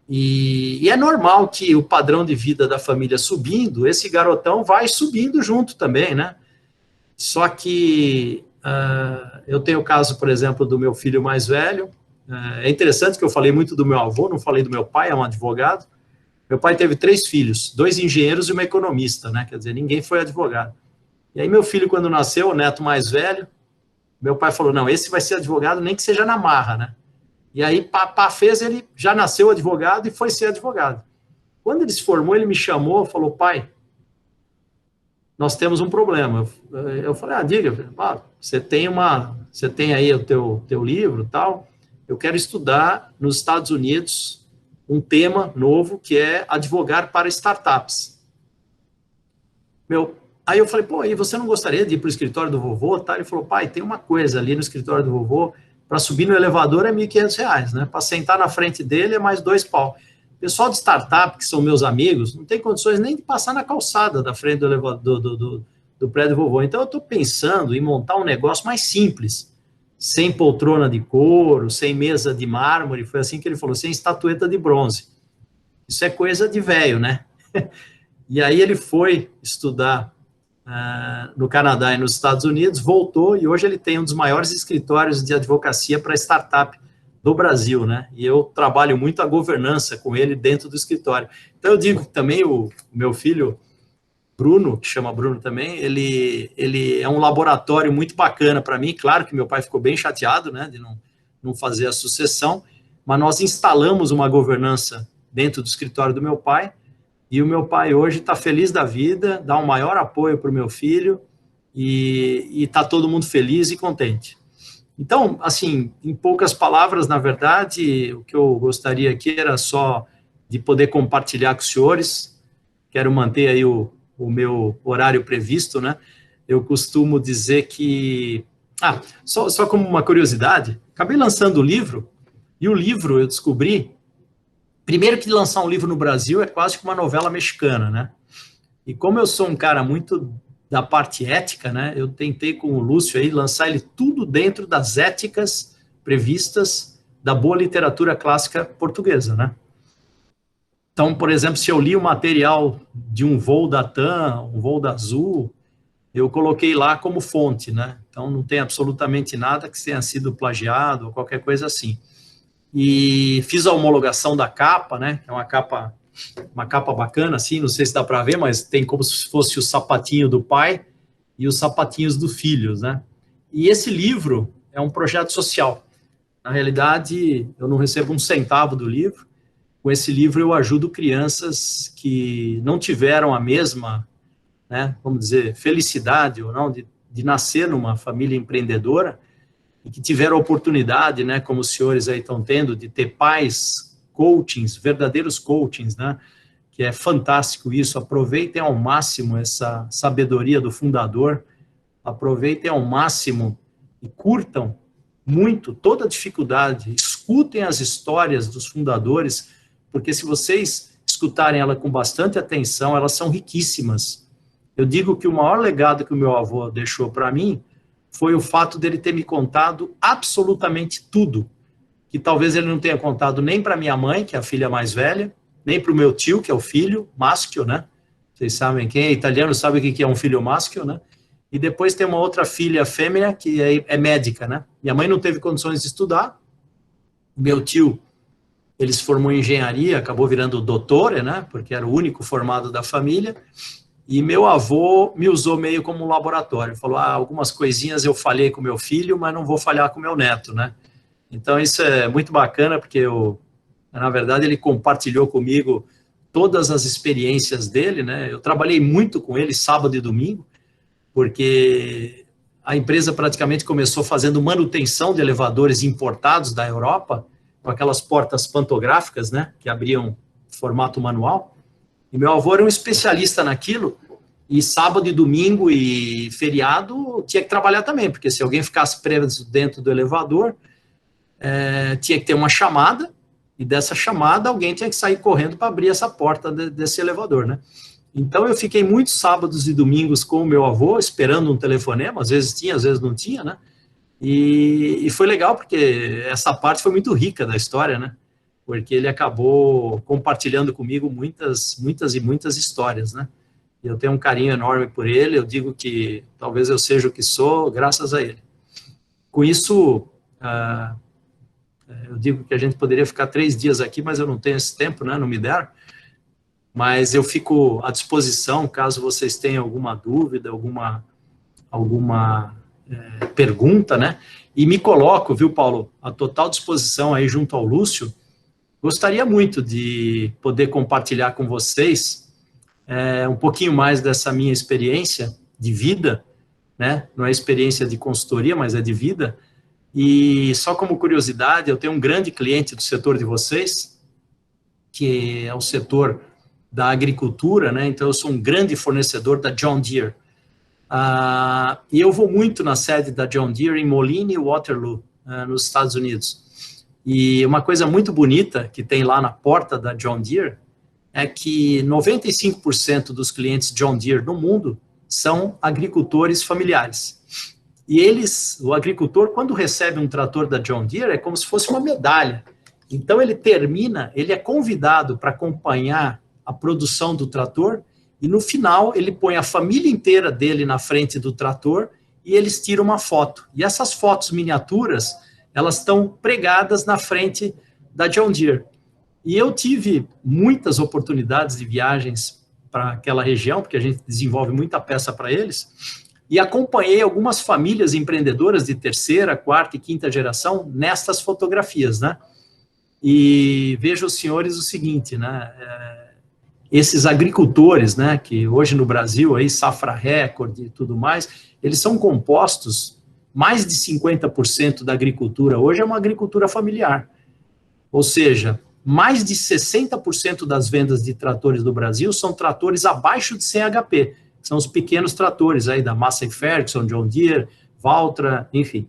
E é normal que o padrão de vida da família subindo, esse garotão vai subindo junto também, né? Só que eu tenho o caso, por exemplo, do meu filho mais velho. É interessante que eu falei muito do meu avô, não falei do meu pai, é um advogado. Meu pai teve 3 filhos, 2 engenheiros e uma economista, né? Quer dizer, ninguém foi advogado. E aí meu filho, quando nasceu, o neto mais velho, meu pai falou: não, esse vai ser advogado, nem que seja na marra, né? E aí, fez, ele já nasceu advogado e foi ser advogado. Quando ele se formou, ele me chamou, falou: pai, nós temos um problema. Eu falei: diga, você tem aí o teu livro, tal, eu quero estudar nos Estados Unidos um tema novo que é advogar para startups. Aí eu falei: e você não gostaria de ir para o escritório do vovô? Tá? Ele falou: pai, tem uma coisa ali no escritório do vovô, para subir no elevador é R$1.500, né? Para sentar na frente dele é mais 2 pau. Pessoal de startup, que são meus amigos, não tem condições nem de passar na calçada da frente do elevador, do prédio do vovô. Então eu estou pensando em montar um negócio mais simples, sem poltrona de couro, sem mesa de mármore, foi assim que ele falou, sem estatueta de bronze. Isso é coisa de velho, né? E aí ele foi estudar no Canadá e nos Estados Unidos, voltou, e hoje ele tem um dos maiores escritórios de advocacia para startup do Brasil, né? E eu trabalho muito a governança com ele dentro do escritório. Então eu digo que também o meu filho, Bruno, que chama Bruno também, ele é um laboratório muito bacana para mim. Claro que meu pai ficou bem chateado, né, de não fazer a sucessão, mas nós instalamos uma governança dentro do escritório do meu pai, e o meu pai hoje está feliz da vida, dá um maior apoio para o meu filho, e está todo mundo feliz e contente. Então, assim, em poucas palavras, na verdade, o que eu gostaria aqui era só de poder compartilhar com os senhores. Quero manter aí o meu horário previsto, né? eu costumo dizer que... só como uma curiosidade, acabei lançando o livro, e o livro eu descobri, primeiro que lançar um livro no Brasil é quase que uma novela mexicana, né? E como eu sou um cara muito da parte ética, né, eu tentei com o Lúcio aí lançar ele tudo dentro das éticas previstas da boa literatura clássica portuguesa, né? Então, por exemplo, se eu li o material de um voo da TAM, um voo da Azul, eu coloquei lá como fonte, né? Então, não tem absolutamente nada que tenha sido plagiado ou qualquer coisa assim. E fiz a homologação da capa, né? Que é uma capa bacana, assim, não sei se dá para ver, mas tem como se fosse o sapatinho do pai e os sapatinhos do filho, né? E esse livro é um projeto social. Na realidade, eu não recebo um centavo do livro. Com esse livro eu ajudo crianças que não tiveram a mesma, né, vamos dizer, felicidade ou não, de nascer numa família empreendedora e que tiveram a oportunidade, né, como os senhores aí estão tendo, de ter pais coachings, verdadeiros coachings, né, que é fantástico isso. Aproveitem ao máximo essa sabedoria do fundador, aproveitem ao máximo e curtam muito toda a dificuldade, escutem as histórias dos fundadores, porque se vocês escutarem ela com bastante atenção, elas são riquíssimas. Eu digo que o maior legado que o meu avô deixou para mim foi o fato dele ter me contado absolutamente tudo, que talvez ele não tenha contado nem para minha mãe, que é a filha mais velha, nem para o meu tio, que é o filho, maschio, né? Vocês sabem, quem é italiano sabe o que é um filho maschio, né? E depois tem uma outra filha fêmea, que é médica, né? Minha mãe não teve condições de estudar, meu tio, ele se formou em engenharia, acabou virando doutor, né? Porque era o único formado da família, e meu avô me usou meio como um laboratório, falou, algumas coisinhas eu falhei com meu filho, mas não vou falhar com meu neto, né? Então, isso é muito bacana, porque, na verdade, ele compartilhou comigo todas as experiências dele, né? Eu trabalhei muito com ele sábado e domingo, porque a empresa praticamente começou fazendo manutenção de elevadores importados da Europa, com aquelas portas pantográficas, né? Que abriam formato manual. E meu avô era um especialista naquilo, e sábado e domingo e feriado tinha que trabalhar também, porque se alguém ficasse preso dentro do elevador, tinha que ter uma chamada, e dessa chamada alguém tinha que sair correndo para abrir essa porta desse elevador, né? Então eu fiquei muitos sábados e domingos com o meu avô, esperando um telefonema, às vezes tinha, às vezes não tinha, né? E foi legal, porque essa parte foi muito rica da história, né? Porque ele acabou compartilhando comigo muitas e muitas histórias, né? E eu tenho um carinho enorme por ele, eu digo que talvez eu seja o que sou graças a ele. Com isso, eu digo que a gente poderia ficar 3 dias aqui, mas eu não tenho esse tempo, né? Não me deram. Mas eu fico à disposição, caso vocês tenham alguma dúvida, alguma pergunta, né? E me coloco, viu, Paulo, à total disposição aí junto ao Lúcio. Gostaria muito de poder compartilhar com vocês um pouquinho mais dessa minha experiência de vida, né? Não é experiência de consultoria, mas é de vida. E só como curiosidade, eu tenho um grande cliente do setor de vocês, que é o setor da agricultura, né? Então eu sou um grande fornecedor da John Deere. E eu vou muito na sede da John Deere em Moline e Waterloo, nos Estados Unidos. E uma coisa muito bonita que tem lá na porta da John Deere é que 95% dos clientes John Deere no mundo são agricultores familiares. E o agricultor, quando recebe um trator da John Deere, é como se fosse uma medalha. Então ele é convidado para acompanhar a produção do trator, e no final ele põe a família inteira dele na frente do trator e eles tiram uma foto. E essas fotos miniaturas, elas estão pregadas na frente da John Deere. E eu tive muitas oportunidades de viagens para aquela região, porque a gente desenvolve muita peça para eles, e acompanhei algumas famílias empreendedoras de 3ª, 4ª e 5ª geração nestas fotografias, né? E vejo os senhores o seguinte, né? Esses agricultores, né, que hoje no Brasil, aí, safra recorde e tudo mais, eles são compostos, mais de 50% da agricultura hoje é uma agricultura familiar. Ou seja, mais de 60% das vendas de tratores do Brasil são tratores abaixo de 100 HP. São os pequenos tratores aí da Massey Ferguson, John Deere, Valtra, enfim.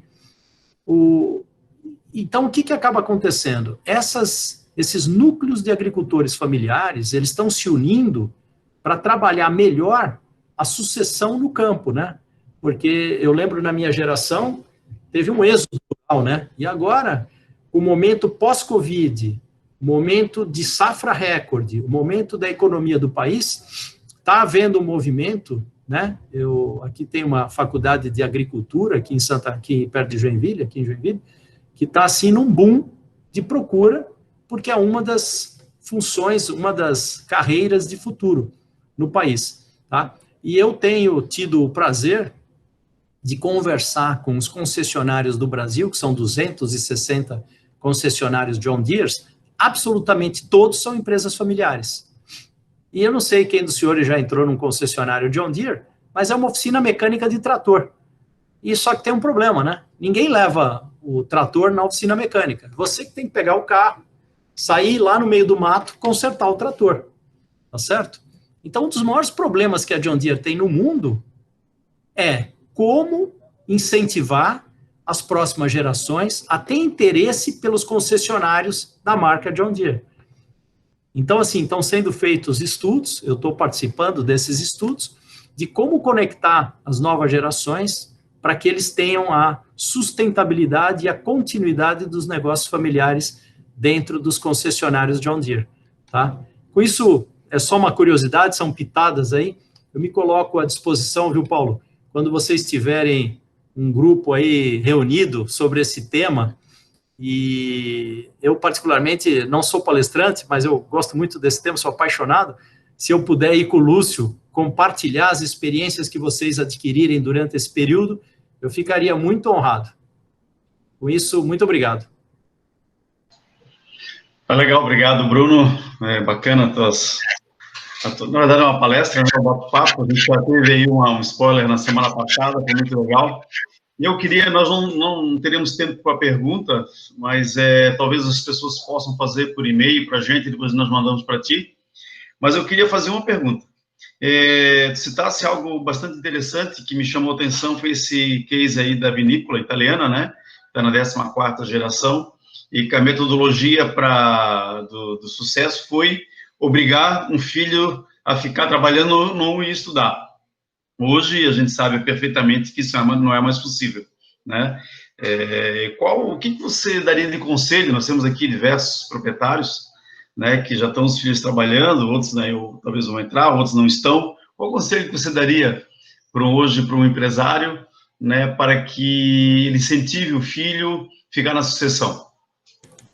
Então, o que acaba acontecendo? Esses núcleos de agricultores familiares, eles estão se unindo para trabalhar melhor a sucessão no campo, né? Porque eu lembro na minha geração, teve um êxodo rural, né? E agora, o momento pós-Covid, o momento de safra recorde, o momento da economia do país, está havendo um movimento, né? Eu aqui tenho uma faculdade de agricultura aqui perto de Joinville, aqui em Joinville, que está assim num boom de procura, porque é uma das funções, uma das carreiras de futuro no país, tá? E eu tenho tido o prazer de conversar com os concessionários do Brasil, que são 260 concessionários John Deere, absolutamente todos são empresas familiares. E eu não sei quem dos senhores já entrou num concessionário John Deere, mas é uma oficina mecânica de trator. E só que tem um problema, né? Ninguém leva o trator na oficina mecânica. Você que tem que pegar o carro, sair lá no meio do mato, consertar o trator. Tá certo? Então, um dos maiores problemas que a John Deere tem no mundo é como incentivar as próximas gerações a ter interesse pelos concessionários da marca John Deere. Então, assim, estão sendo feitos estudos, eu estou participando desses estudos, de como conectar as novas gerações para que eles tenham a sustentabilidade e a continuidade dos negócios familiares dentro dos concessionários John Deere, tá? Com isso, é só uma curiosidade, são pitadas aí, eu me coloco à disposição, viu, Paulo? Quando vocês tiverem um grupo aí reunido sobre esse tema, e eu particularmente não sou palestrante, mas eu gosto muito desse tema, sou apaixonado, se eu puder ir com o Lúcio, compartilhar as experiências que vocês adquirirem durante esse período, eu ficaria muito honrado. Com isso, muito obrigado. Legal, obrigado, Bruno. É bacana na verdade, é uma palestra, um bate-papo. A gente já teve aí um spoiler na semana passada, foi muito legal. E eu queria, nós não teríamos tempo para pergunta, mas talvez as pessoas possam fazer por e-mail para a gente, depois nós mandamos para ti. Mas eu queria fazer uma pergunta. Citasse algo bastante interessante que me chamou a atenção, foi esse case aí da vinícola italiana, né? Está na 14ª geração, e que a metodologia do sucesso foi obrigar um filho a ficar trabalhando não ir estudar. Hoje, a gente sabe perfeitamente que isso não é mais possível, né? O que você daria de conselho? Nós temos aqui diversos proprietários, né, que já estão os filhos trabalhando, outros, né, talvez vão entrar, outros não estão. Qual o conselho que você daria hoje para um empresário, né, para que ele incentive o filho a ficar na sucessão?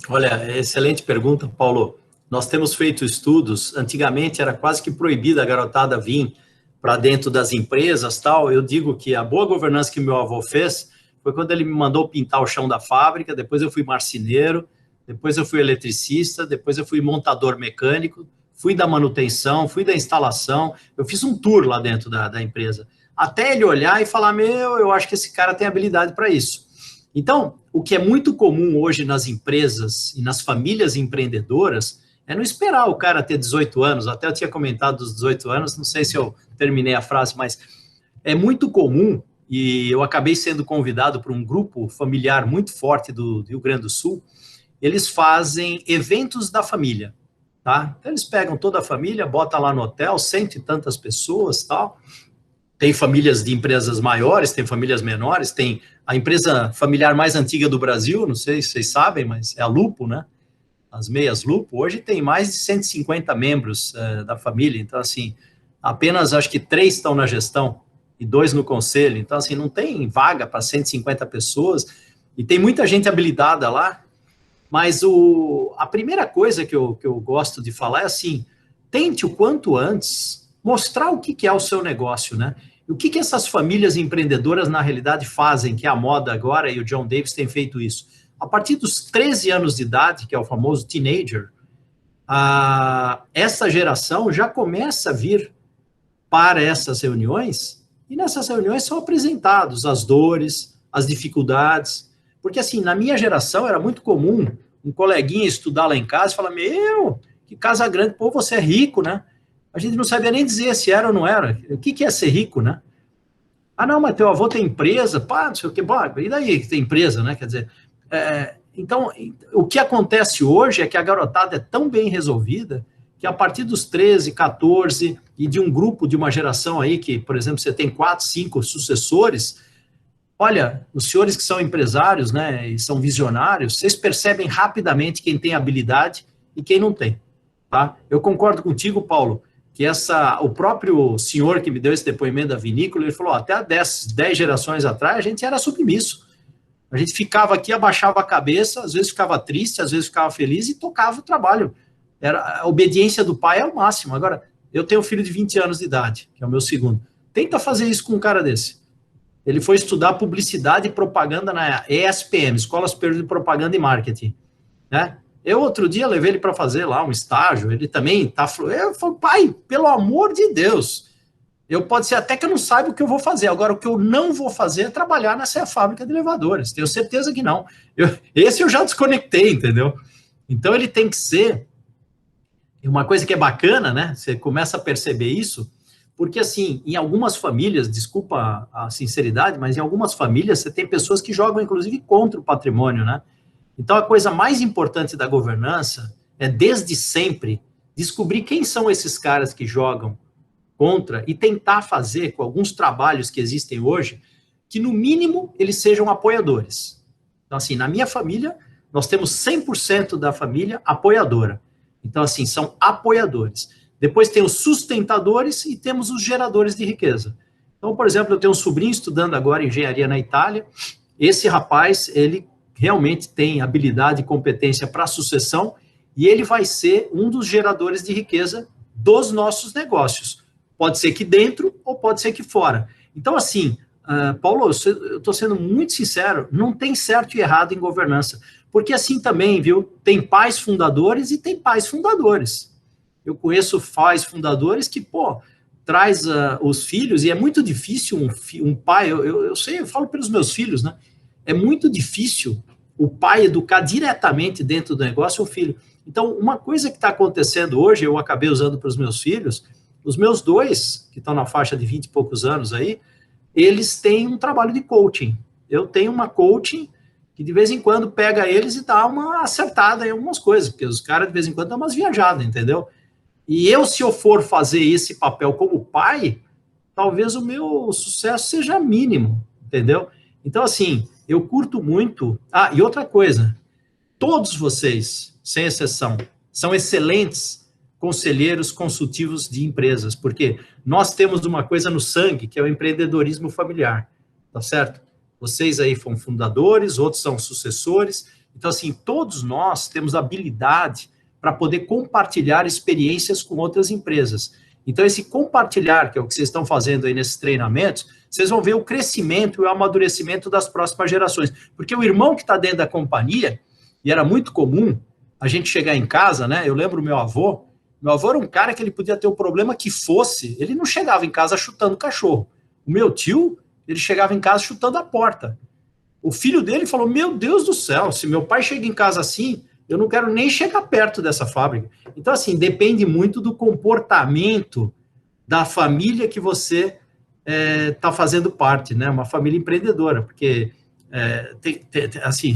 Olha, excelente pergunta, Paulo. Nós temos feito estudos, antigamente era quase que proibida a garotada vir para dentro das empresas, tal. Eu digo que a boa governança que meu avô fez foi quando ele me mandou pintar o chão da fábrica, depois eu fui marceneiro, depois eu fui eletricista, depois eu fui montador mecânico, fui da manutenção, fui da instalação, eu fiz um tour lá dentro da empresa, até ele olhar e falar, eu acho que esse cara tem habilidade para isso. Então, o que é muito comum hoje nas empresas e nas famílias empreendedoras é não esperar o cara ter 18 anos, até eu tinha comentado dos 18 anos, não sei se eu terminei a frase, mas é muito comum, e eu acabei sendo convidado por um grupo familiar muito forte do Rio Grande do Sul, eles fazem eventos da família, tá? Então, eles pegam toda a família, botam lá no hotel, 100 e tantas pessoas, tal. Tem famílias de empresas maiores, tem famílias menores, tem a empresa familiar mais antiga do Brasil, não sei se vocês sabem, mas é a Lupo, né? As meias Lupo, hoje tem mais de 150 membros da família, então, assim, apenas acho que 3 estão na gestão e 2 no conselho, então, assim, não tem vaga para 150 pessoas, e tem muita gente habilitada lá. Mas a primeira coisa que eu gosto de falar é assim, tente o quanto antes mostrar o que é o seu negócio, né? E o que essas famílias empreendedoras, na realidade, fazem, que é a moda agora, e o John Davis tem feito isso. A partir dos 13 anos de idade, que é o famoso teenager, essa geração já começa a vir para essas reuniões, e nessas reuniões são apresentados as dores, as dificuldades. Porque, assim, na minha geração era muito comum um coleguinha estudar lá em casa e falar, que casa grande, pô, você é rico, né? a gente não sabia nem dizer se era ou não era. O que é ser rico, né? Ah, não, mas teu avô tem empresa, pá, não sei o que, pá, e daí que tem empresa, né? Quer dizer, então, o que acontece hoje é que a garotada é tão bem resolvida que a partir dos 13, 14 e de um grupo, de uma geração aí que, por exemplo, você tem 4, 5 sucessores, olha, os senhores que são empresários, né, e são visionários, vocês percebem rapidamente quem tem habilidade e quem não tem, tá? Eu concordo contigo, Paulo, que o próprio senhor que me deu esse depoimento da vinícola, ele falou, até 10 gerações atrás, a gente era submisso. A gente ficava aqui, abaixava a cabeça, às vezes ficava triste, às vezes ficava feliz e tocava o trabalho. A obediência do pai é o máximo. Agora, eu tenho um filho de 20 anos de idade, que é o meu segundo. Tenta fazer isso com um cara desse. Ele foi estudar publicidade e propaganda na ESPM, Escola Superior de Propaganda e Marketing, né? Eu, outro dia, levei ele para fazer lá um estágio, ele também tá... Eu falei, pai, pelo amor de Deus, pode ser até que eu não saiba o que eu vou fazer, agora o que eu não vou fazer é trabalhar nessa fábrica de elevadores, tenho certeza que não. Esse eu já desconectei, entendeu? Então, ele tem que ser... Uma coisa que é bacana, né? Você começa a perceber isso, porque, assim, em algumas famílias, desculpa a sinceridade, mas em algumas famílias você tem pessoas que jogam, inclusive, contra o patrimônio, né? Então, a coisa mais importante da governança é, desde sempre, descobrir quem são esses caras que jogam contra e tentar fazer, com alguns trabalhos que existem hoje, que, no mínimo, eles sejam apoiadores. Então, assim, na minha família, nós temos 100% da família apoiadora. Então, assim, são apoiadores. Depois tem os sustentadores e temos os geradores de riqueza. Então, por exemplo, eu tenho um sobrinho estudando agora engenharia na Itália. Esse rapaz, ele realmente tem habilidade e competência para sucessão e ele vai ser um dos geradores de riqueza dos nossos negócios. Pode ser que dentro ou pode ser que fora. Então, assim, Paulo, eu estou sendo muito sincero, não tem certo e errado em governança. Porque assim também, viu, tem pais fundadores e tem pais fundadores. Eu conheço pais fundadores que, traz os filhos, e é muito difícil um pai, eu sei, eu falo pelos meus filhos, né? É muito difícil o pai educar diretamente dentro do negócio o filho. Então, uma coisa que está acontecendo hoje, eu acabei usando para os meus filhos, os meus 2, que estão na faixa de 20 e poucos anos aí, eles têm um trabalho de coaching. Eu tenho uma coaching que de vez em quando pega eles e dá uma acertada em algumas coisas, porque os caras de vez em quando dão umas viajadas, entendeu? E se eu for fazer esse papel como pai, talvez o meu sucesso seja mínimo, entendeu? Então, assim, eu curto muito... Ah, e outra coisa, todos vocês, sem exceção, são excelentes conselheiros consultivos de empresas, porque nós temos uma coisa no sangue, que é o empreendedorismo familiar, tá certo? Vocês aí foram fundadores, outros são sucessores. Então, assim, todos nós temos habilidade para poder compartilhar experiências com outras empresas. Então, esse compartilhar, que é o que vocês estão fazendo aí nesses treinamentos, vocês vão ver o crescimento e o amadurecimento das próximas gerações. Porque o irmão que está dentro da companhia, e era muito comum a gente chegar em casa, né? Eu lembro meu avô era um cara que ele podia ter o problema que fosse, ele não chegava em casa chutando cachorro. O meu tio, ele chegava em casa chutando a porta. O filho dele falou, meu Deus do céu, se meu pai chega em casa assim, eu não quero nem chegar perto dessa fábrica. Então, assim, depende muito do comportamento da família que você está fazendo parte, né? Uma família empreendedora, porque, assim,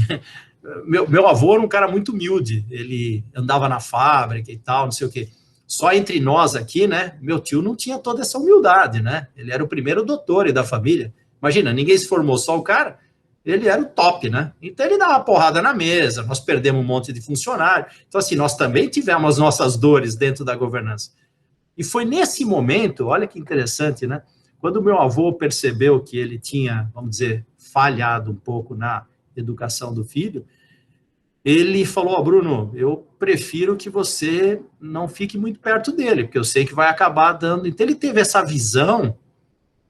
meu avô era um cara muito humilde, ele andava na fábrica e tal, não sei o quê. Só entre nós aqui, né? Meu tio não tinha toda essa humildade, né? Ele era o primeiro doutor da família. Imagina, ninguém se formou, só o cara. Ele era o top, né? Então, ele dava uma porrada na mesa, nós perdemos um monte de funcionário. Então, assim, nós também tivemos as nossas dores dentro da governança. E foi nesse momento, olha que interessante, né? Quando o meu avô percebeu que ele tinha, vamos dizer, falhado um pouco na educação do filho, ele falou, Bruno, eu prefiro que você não fique muito perto dele, porque eu sei que vai acabar dando... Então, ele teve essa visão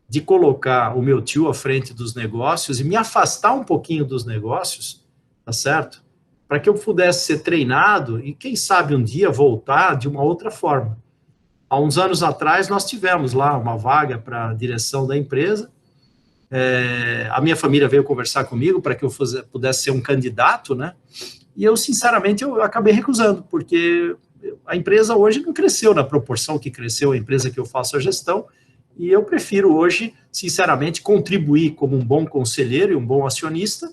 de colocar o meu tio à frente dos negócios e me afastar um pouquinho dos negócios, tá certo? Para que eu pudesse ser treinado e, quem sabe, um dia voltar de uma outra forma. Há uns anos atrás, nós tivemos lá uma vaga para a direção da empresa. A minha família veio conversar comigo para que eu pudesse ser um candidato, né? E eu, sinceramente, eu acabei recusando, porque a empresa hoje não cresceu na proporção que cresceu a empresa que eu faço a gestão, e eu prefiro hoje, sinceramente, contribuir como um bom conselheiro e um bom acionista,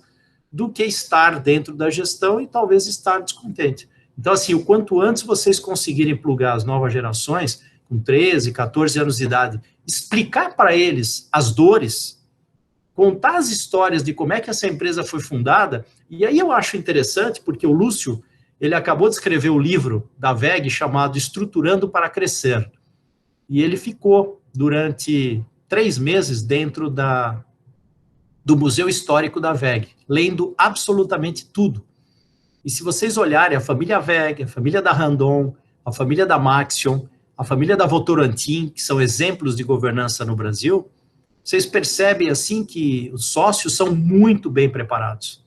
do que estar dentro da gestão e talvez estar descontente. Então, assim, o quanto antes vocês conseguirem plugar as novas gerações, com 13, 14 anos de idade, explicar para eles as dores, contar as histórias de como é que essa empresa foi fundada, e aí eu acho interessante, porque o Lúcio, ele acabou de escrever o livro da WEG chamado Estruturando para Crescer, e ele ficou durante 3 meses dentro do Museu Histórico da WEG, lendo absolutamente tudo. E se vocês olharem a família WEG, a família da Randon, a família da Maxion, a família da Votorantim, que são exemplos de governança no Brasil, vocês percebem assim que os sócios são muito bem preparados.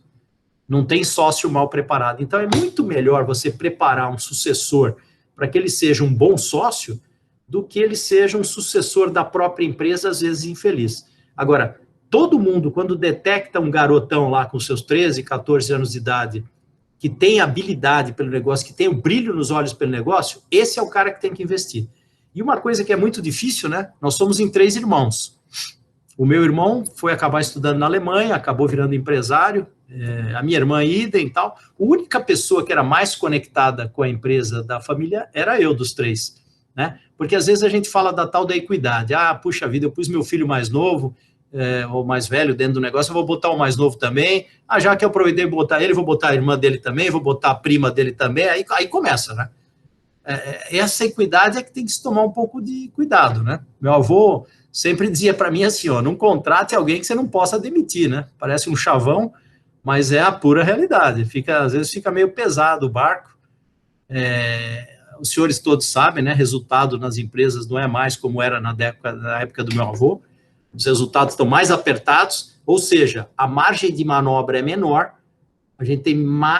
Não tem sócio mal preparado. Então é muito melhor você preparar um sucessor para que ele seja um bom sócio do que ele seja um sucessor da própria empresa, às vezes infeliz. Agora, todo mundo, quando detecta um garotão lá com seus 13, 14 anos de idade, que tem habilidade pelo negócio, que tem o brilho nos olhos pelo negócio, esse é o cara que tem que investir. E uma coisa que é muito difícil, né? Nós somos em 3 irmãos. O meu irmão foi acabar estudando na Alemanha, acabou virando empresário, a minha irmã idem e tal. A única pessoa que era mais conectada com a empresa da família era eu, dos 3, né? Porque às vezes a gente fala da tal da equidade. Ah, puxa vida, eu pus meu filho mais novo, ou mais velho dentro do negócio, eu vou botar o mais novo também. Ah, já que eu aproveitei de botar ele, vou botar a irmã dele também, vou botar a prima dele também, aí começa, né? Essa equidade é que tem que se tomar um pouco de cuidado, né? Meu avô sempre dizia para mim assim, ó, não contrate alguém que você não possa demitir, né? Parece um chavão, mas é a pura realidade. Às vezes fica meio pesado o barco. Os senhores todos sabem, né? Resultado nas empresas não é mais como era na época do meu avô. Os resultados estão mais apertados, ou seja, a margem de manobra é menor, a gente tem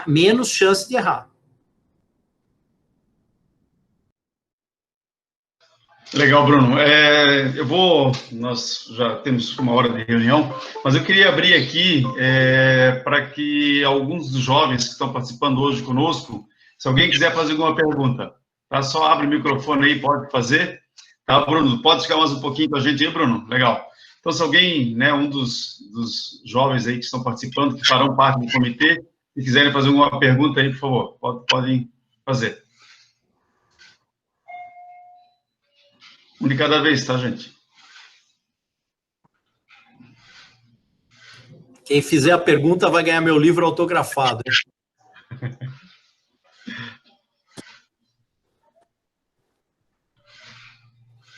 menos chance de errar. Legal, Bruno. Nós já temos 1 hora de reunião, mas eu queria abrir aqui para que alguns dos jovens que estão participando hoje conosco, se alguém quiser fazer alguma pergunta, tá? Só abre o microfone aí, pode fazer. Tá, Bruno? Pode ficar mais um pouquinho com a gente aí, Bruno? Legal. Então, se alguém, né, um dos jovens aí que estão participando, que farão parte do comitê, se quiserem fazer alguma pergunta aí, por favor, podem fazer. Um de cada vez, tá, gente? Quem fizer a pergunta vai ganhar meu livro autografado.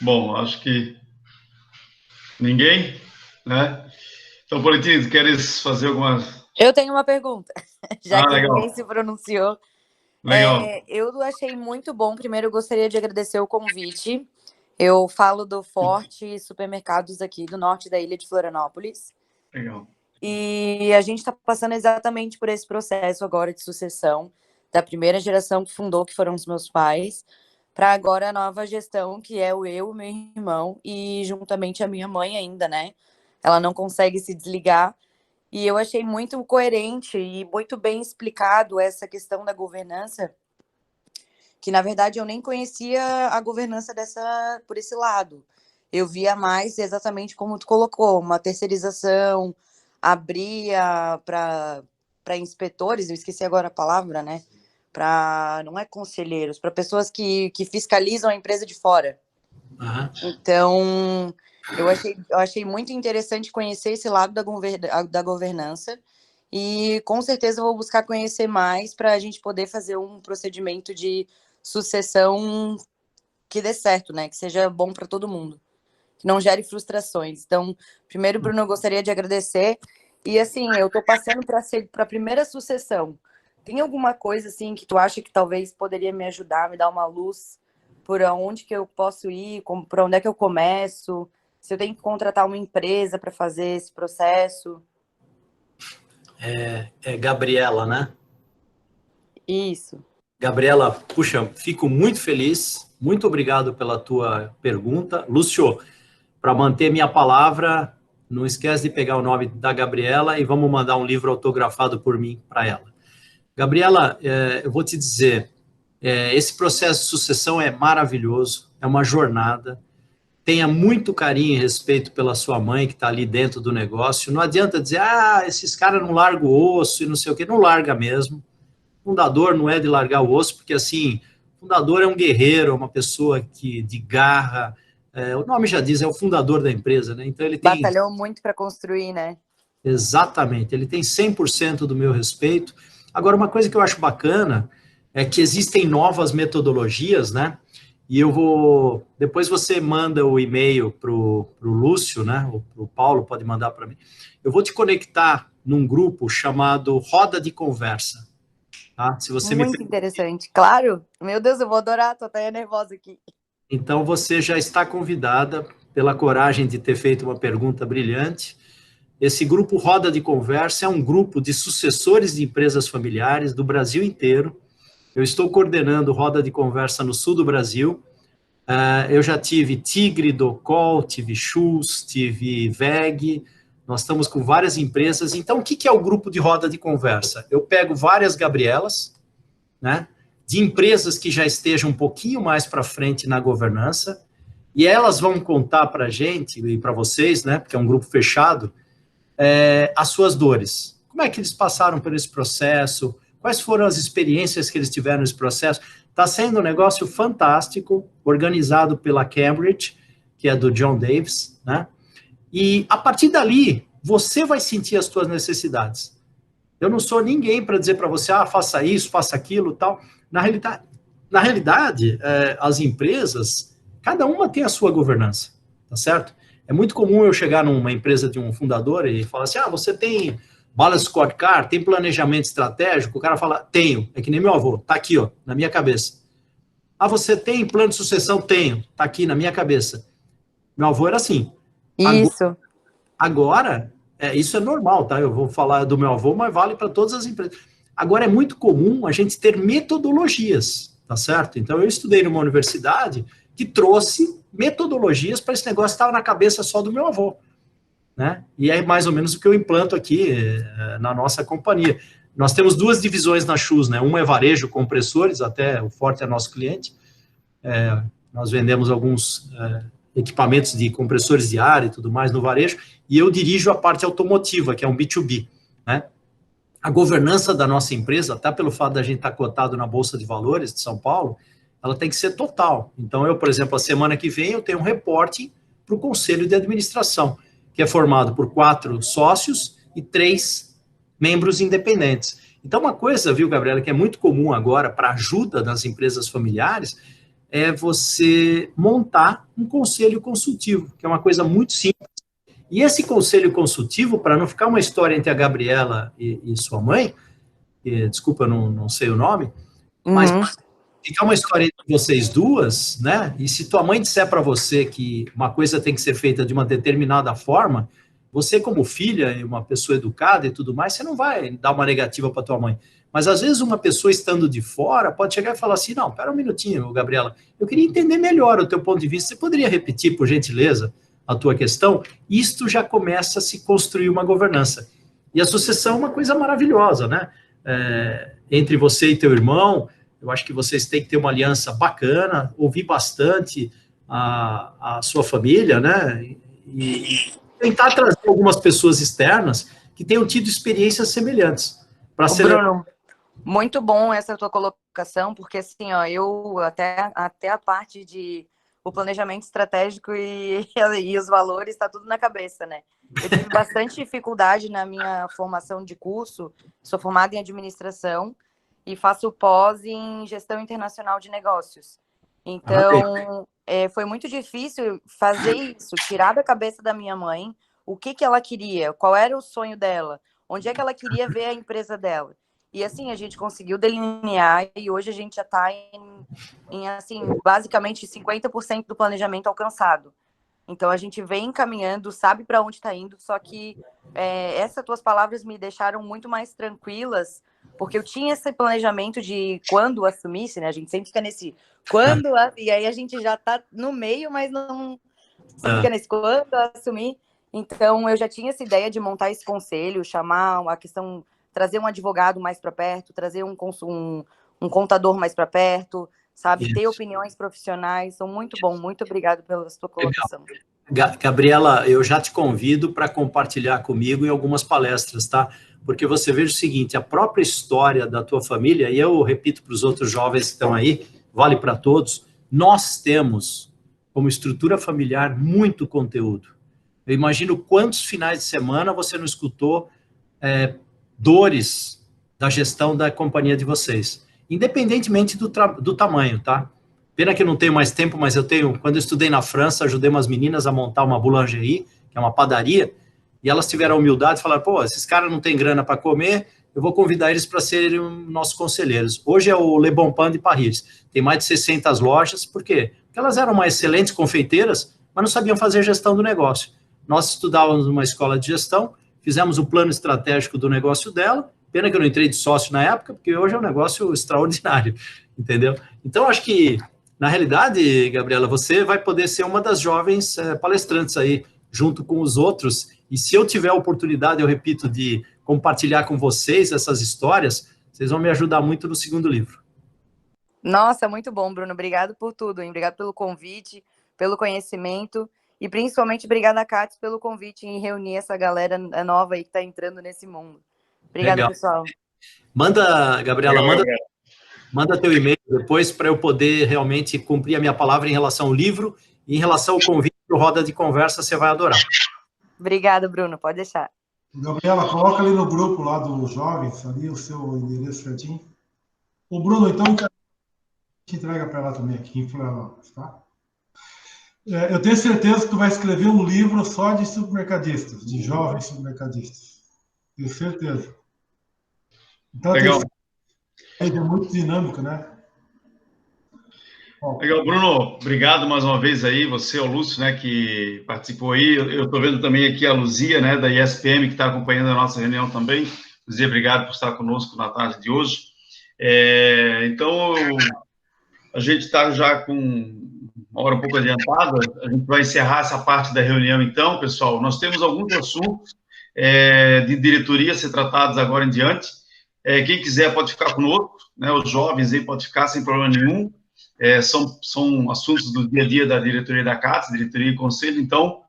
Bom, acho que ninguém, né? Então, Politino, queres fazer alguma... Eu tenho uma pergunta, já que legal. ninguém se pronunciou. Legal. Eu achei muito bom. Primeiro, eu gostaria de agradecer o convite. Eu falo do Forte Supermercados aqui do norte da ilha de Florianópolis. Legal. E a gente está passando exatamente por esse processo agora de sucessão da primeira geração que fundou, que foram os meus pais, para agora a nova gestão, que é eu, meu irmão, e juntamente a minha mãe ainda, né? Ela não consegue se desligar. E eu achei muito coerente e muito bem explicado essa questão da governança, que, na verdade, eu nem conhecia a governança por esse lado. Eu via mais exatamente como tu colocou, uma terceirização, abria para inspetores, eu esqueci agora a palavra, né? Não é conselheiros, para pessoas que fiscalizam a empresa de fora. Uhum. Então, eu achei muito interessante conhecer esse lado da governança e, com certeza, eu vou buscar conhecer mais para a gente poder fazer um procedimento de sucessão que dê certo, né? Que seja bom para todo mundo, que não gere frustrações. Então, primeiro, Bruno, eu gostaria de agradecer. E, assim, eu estou passando para a primeira sucessão. Tem alguma coisa, assim, que tu acha que talvez poderia me ajudar, me dar uma luz por onde que eu posso ir, por onde é que eu começo, se eu tenho que contratar uma empresa para fazer esse processo? É Gabriela, né? Isso. Gabriela, puxa, fico muito feliz, muito obrigado pela tua pergunta. Lúcio, para manter minha palavra, não esquece de pegar o nome da Gabriela e vamos mandar um livro autografado por mim para ela. Gabriela, eu vou te dizer, Esse processo de sucessão é maravilhoso, é uma jornada. Tenha muito carinho e respeito pela sua mãe que está ali dentro do negócio. Não adianta dizer, esses caras não largam o osso e não sei o quê. Não larga mesmo. Fundador não é de largar o osso, porque assim, fundador é um guerreiro, é uma pessoa de garra. O nome já diz, é o fundador da empresa, né? Então ele tem... Batalhou muito para construir, né? Exatamente, ele tem 100% do meu respeito. Agora, uma coisa que eu acho bacana é que existem novas metodologias, né? E eu vou... Depois você manda o e-mail para o Lúcio, né? O Paulo pode mandar para mim. Eu vou te conectar num grupo chamado Roda de Conversa. Tá? Se você Muito interessante. Claro. Meu Deus, eu vou adorar. Tô até nervosa aqui. Então, você já está convidada pela coragem de ter feito uma pergunta brilhante. Esse grupo Roda de Conversa é um grupo de sucessores de empresas familiares do Brasil inteiro. Eu estou coordenando Roda de Conversa no sul do Brasil. Eu já tive Tigre, Docol, tive Schultz, tive VEG. Nós estamos com várias empresas. Então, o que é o grupo de Roda de Conversa? Eu pego várias Gabrielas, né, de empresas que já estejam um pouquinho mais para frente na governança, e elas vão contar para a gente e para vocês, né, porque é um grupo fechado, as suas dores. Como é que eles passaram por esse processo? Quais foram as experiências que eles tiveram nesse processo? Está sendo um negócio fantástico, organizado pela Cambridge, que é do John Davis, né? E a partir dali, você vai sentir as suas necessidades. Eu não sou ninguém para dizer para você, faça isso, faça aquilo, tal. Na realidade, as empresas, cada uma tem a sua governança, tá certo? É muito comum eu chegar numa empresa de um fundador e falar assim, você tem balance scorecard, tem planejamento estratégico? O cara fala, tenho, é que nem meu avô, tá aqui, ó, na minha cabeça. Você tem plano de sucessão? Tenho, tá aqui na minha cabeça. Meu avô era assim. Isso. Agora, isso é normal, tá? Eu vou falar do meu avô, mas vale para todas as empresas. Agora, é muito comum a gente ter metodologias, tá certo? Então, eu estudei numa universidade que trouxe metodologias para esse negócio que estava na cabeça só do meu avô, né? E é mais ou menos o que eu implanto aqui na nossa companhia. Nós temos duas divisões na Schultz, né? Uma é varejo, compressores, até o Forte é nosso cliente. Nós vendemos alguns equipamentos de compressores de ar e tudo mais no varejo, e eu dirijo a parte automotiva, que é um B2B, né? A governança da nossa empresa, até pelo fato da gente estar cotado na Bolsa de Valores de São Paulo, ela tem que ser total. Então, eu, por exemplo, a semana que vem, eu tenho um reporte para o Conselho de Administração, que é formado por 4 sócios e 3 membros independentes. Então, uma coisa, viu, Gabriela, que é muito comum agora para ajuda das empresas familiares, é você montar um conselho consultivo, que é uma coisa muito simples. E esse conselho consultivo, para não ficar uma história entre a Gabriela e sua mãe, desculpa, eu não sei o nome, mas ficar uma história entre vocês duas, né? E se tua mãe disser para você que uma coisa tem que ser feita de uma determinada forma, você como filha e uma pessoa educada e tudo mais, você não vai dar uma negativa para tua mãe. Mas às vezes uma pessoa estando de fora pode chegar e falar assim, não, pera um minutinho, Gabriela, eu queria entender melhor o teu ponto de vista, você poderia repetir, por gentileza, a tua questão? Isto já começa a se construir uma governança. E a sucessão é uma coisa maravilhosa, né? Entre você e teu irmão, eu acho que vocês têm que ter uma aliança bacana, ouvir bastante a sua família, né? E tentar trazer algumas pessoas externas que tenham tido experiências semelhantes. Bruno, muito bom essa tua colocação, porque assim, eu até a parte de o planejamento estratégico e os valores está tudo na cabeça, né? Eu tive bastante dificuldade na minha formação de curso, sou formada em administração e faço pós em gestão internacional de negócios. Então, foi muito difícil fazer isso, tirar da cabeça da minha mãe o que ela queria, qual era o sonho dela, onde é que ela queria ver a empresa dela. E assim, a gente conseguiu delinear e hoje a gente já está em assim, basicamente 50% do planejamento alcançado. Então, a gente vem caminhando, sabe para onde está indo, só que essas tuas palavras me deixaram muito mais tranquilas, porque eu tinha esse planejamento de quando assumisse, né? A gente sempre fica nesse quando, e aí a gente já está no meio, mas não fica nesse quando assumir. Então, eu já tinha essa ideia de montar esse conselho, chamar a questão, trazer um advogado mais para perto, trazer um um contador mais para perto, sabe? Isso. Ter opiniões profissionais. Então, muito bom. Muito obrigado pela sua colocação. Gabriela, eu já te convido para compartilhar comigo em algumas palestras, tá? Porque você veja o seguinte, a própria história da tua família, e eu repito para os outros jovens que estão aí, vale para todos, nós temos, como estrutura familiar, muito conteúdo. Eu imagino quantos finais de semana você não escutou dores da gestão da companhia de vocês, independentemente do tamanho, tá? Pena que eu não tenho mais tempo, mas eu tenho, quando eu estudei na França, ajudei umas meninas a montar uma boulangerie, que é uma padaria, e elas tiveram a humildade e falaram, pô, esses caras não têm grana para comer, eu vou convidar eles para serem nossos conselheiros. Hoje é o Le Bon Pain de Paris, tem mais de 600 lojas, por quê? Porque elas eram uma excelentes confeiteiras, mas não sabiam fazer gestão do negócio. Nós estudávamos numa escola de gestão, fizemos o plano estratégico do negócio dela, pena que eu não entrei de sócio na época, porque hoje é um negócio extraordinário, entendeu? Então, acho que, na realidade, Gabriela, você vai poder ser uma das jovens palestrantes aí, junto com os outros, e se eu tiver a oportunidade, eu repito, de compartilhar com vocês essas histórias, vocês vão me ajudar muito no segundo livro. Nossa, muito bom, Bruno. Obrigado por tudo, hein? Obrigado pelo convite, pelo conhecimento, e principalmente obrigada, Cátia, pelo convite em reunir essa galera nova aí que está entrando nesse mundo. Obrigada, Legal. pessoal. Manda, Gabriela, manda teu e-mail depois para eu poder realmente cumprir a minha palavra em relação ao livro e em relação ao convite para o Roda de Conversa, você vai adorar. Obrigada, Bruno, pode deixar. Gabriela, coloca ali no grupo lá dos jovens, ali o seu endereço certinho. O Bruno, então, a gente entrega para ela também aqui em Florianópolis, tá? Eu tenho certeza que tu vai escrever um livro só de supermercadistas, de jovens supermercadistas. Tenho certeza. Então, legal. É muito dinâmico, né? Legal, Bruno, obrigado mais uma vez aí, você, o Lúcio, né, que participou aí. Eu estou vendo também aqui a Luzia, né, da ISPM, que está acompanhando a nossa reunião também. Luzia, obrigado por estar conosco na tarde de hoje. Então, a gente está já com uma hora um pouco adiantada, a gente vai encerrar essa parte da reunião, então, pessoal. Nós temos alguns assuntos de diretoria a ser tratados agora em diante. Quem quiser pode ficar conosco, né, os jovens aí podem ficar sem problema nenhum. São assuntos do dia a dia da diretoria da CATS, diretoria e conselho, então,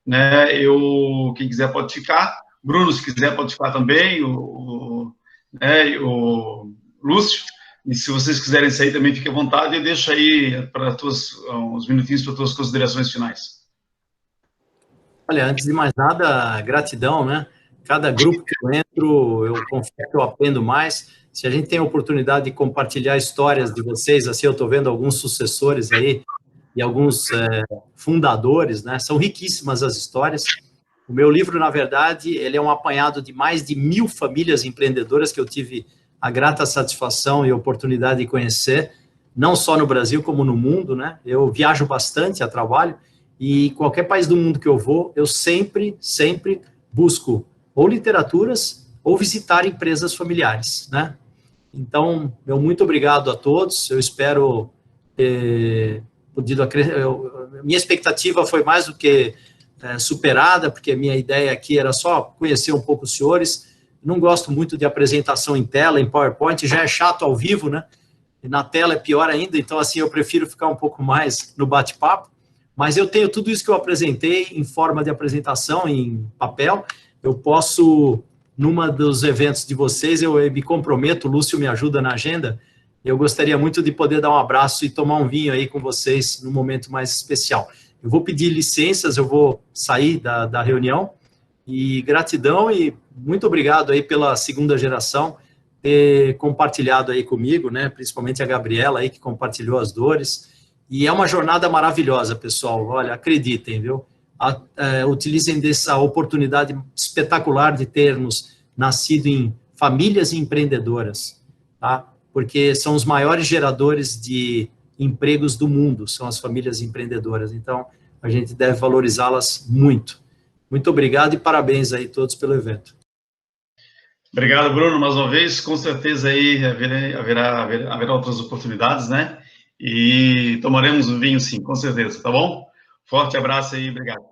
né, quem quiser pode ficar. Bruno, se quiser, pode ficar também, o Lúcio, e se vocês quiserem sair também, fique à vontade, eu deixo aí para uns minutinhos para tuas considerações finais. Olha, antes de mais nada, gratidão, né? Cada grupo que eu entro, eu confesso que eu aprendo mais. Se a gente tem a oportunidade de compartilhar histórias de vocês, assim, eu estou vendo alguns sucessores aí e alguns fundadores, né? São riquíssimas as histórias. O meu livro, na verdade, ele é um apanhado de mais de 1000 famílias empreendedoras que eu tive a grata satisfação e oportunidade de conhecer, não só no Brasil, como no mundo, né? Eu viajo bastante a trabalho e qualquer país do mundo que eu vou, eu sempre busco ou literaturas ou visitar empresas familiares, né? Então, meu muito obrigado a todos, eu espero ter podido minha expectativa foi mais do que superada, porque a minha ideia aqui era só conhecer um pouco os senhores. Não gosto muito de apresentação em tela, em PowerPoint, já é chato ao vivo, né? E na tela é pior ainda, então, assim, eu prefiro ficar um pouco mais no bate-papo, mas eu tenho tudo isso que eu apresentei em forma de apresentação, em papel. Eu posso, numa dos eventos de vocês, eu me comprometo, o Lúcio me ajuda na agenda, eu gostaria muito de poder dar um abraço e tomar um vinho aí com vocês num momento mais especial. Eu vou pedir licenças, eu vou sair da reunião, e gratidão e muito obrigado aí pela segunda geração ter compartilhado aí comigo, né, principalmente a Gabriela aí que compartilhou as dores, e é uma jornada maravilhosa, pessoal, olha, acreditem, viu, utilizem dessa oportunidade espetacular de termos nascido em famílias empreendedoras, tá, porque são os maiores geradores de empregos do mundo, são as famílias empreendedoras, então a gente deve valorizá-las muito. Muito obrigado e parabéns aí todos pelo evento. Obrigado, Bruno, mais uma vez. Com certeza aí haverá outras oportunidades, né? E tomaremos um vinho, sim, com certeza, tá bom? Forte abraço aí, obrigado.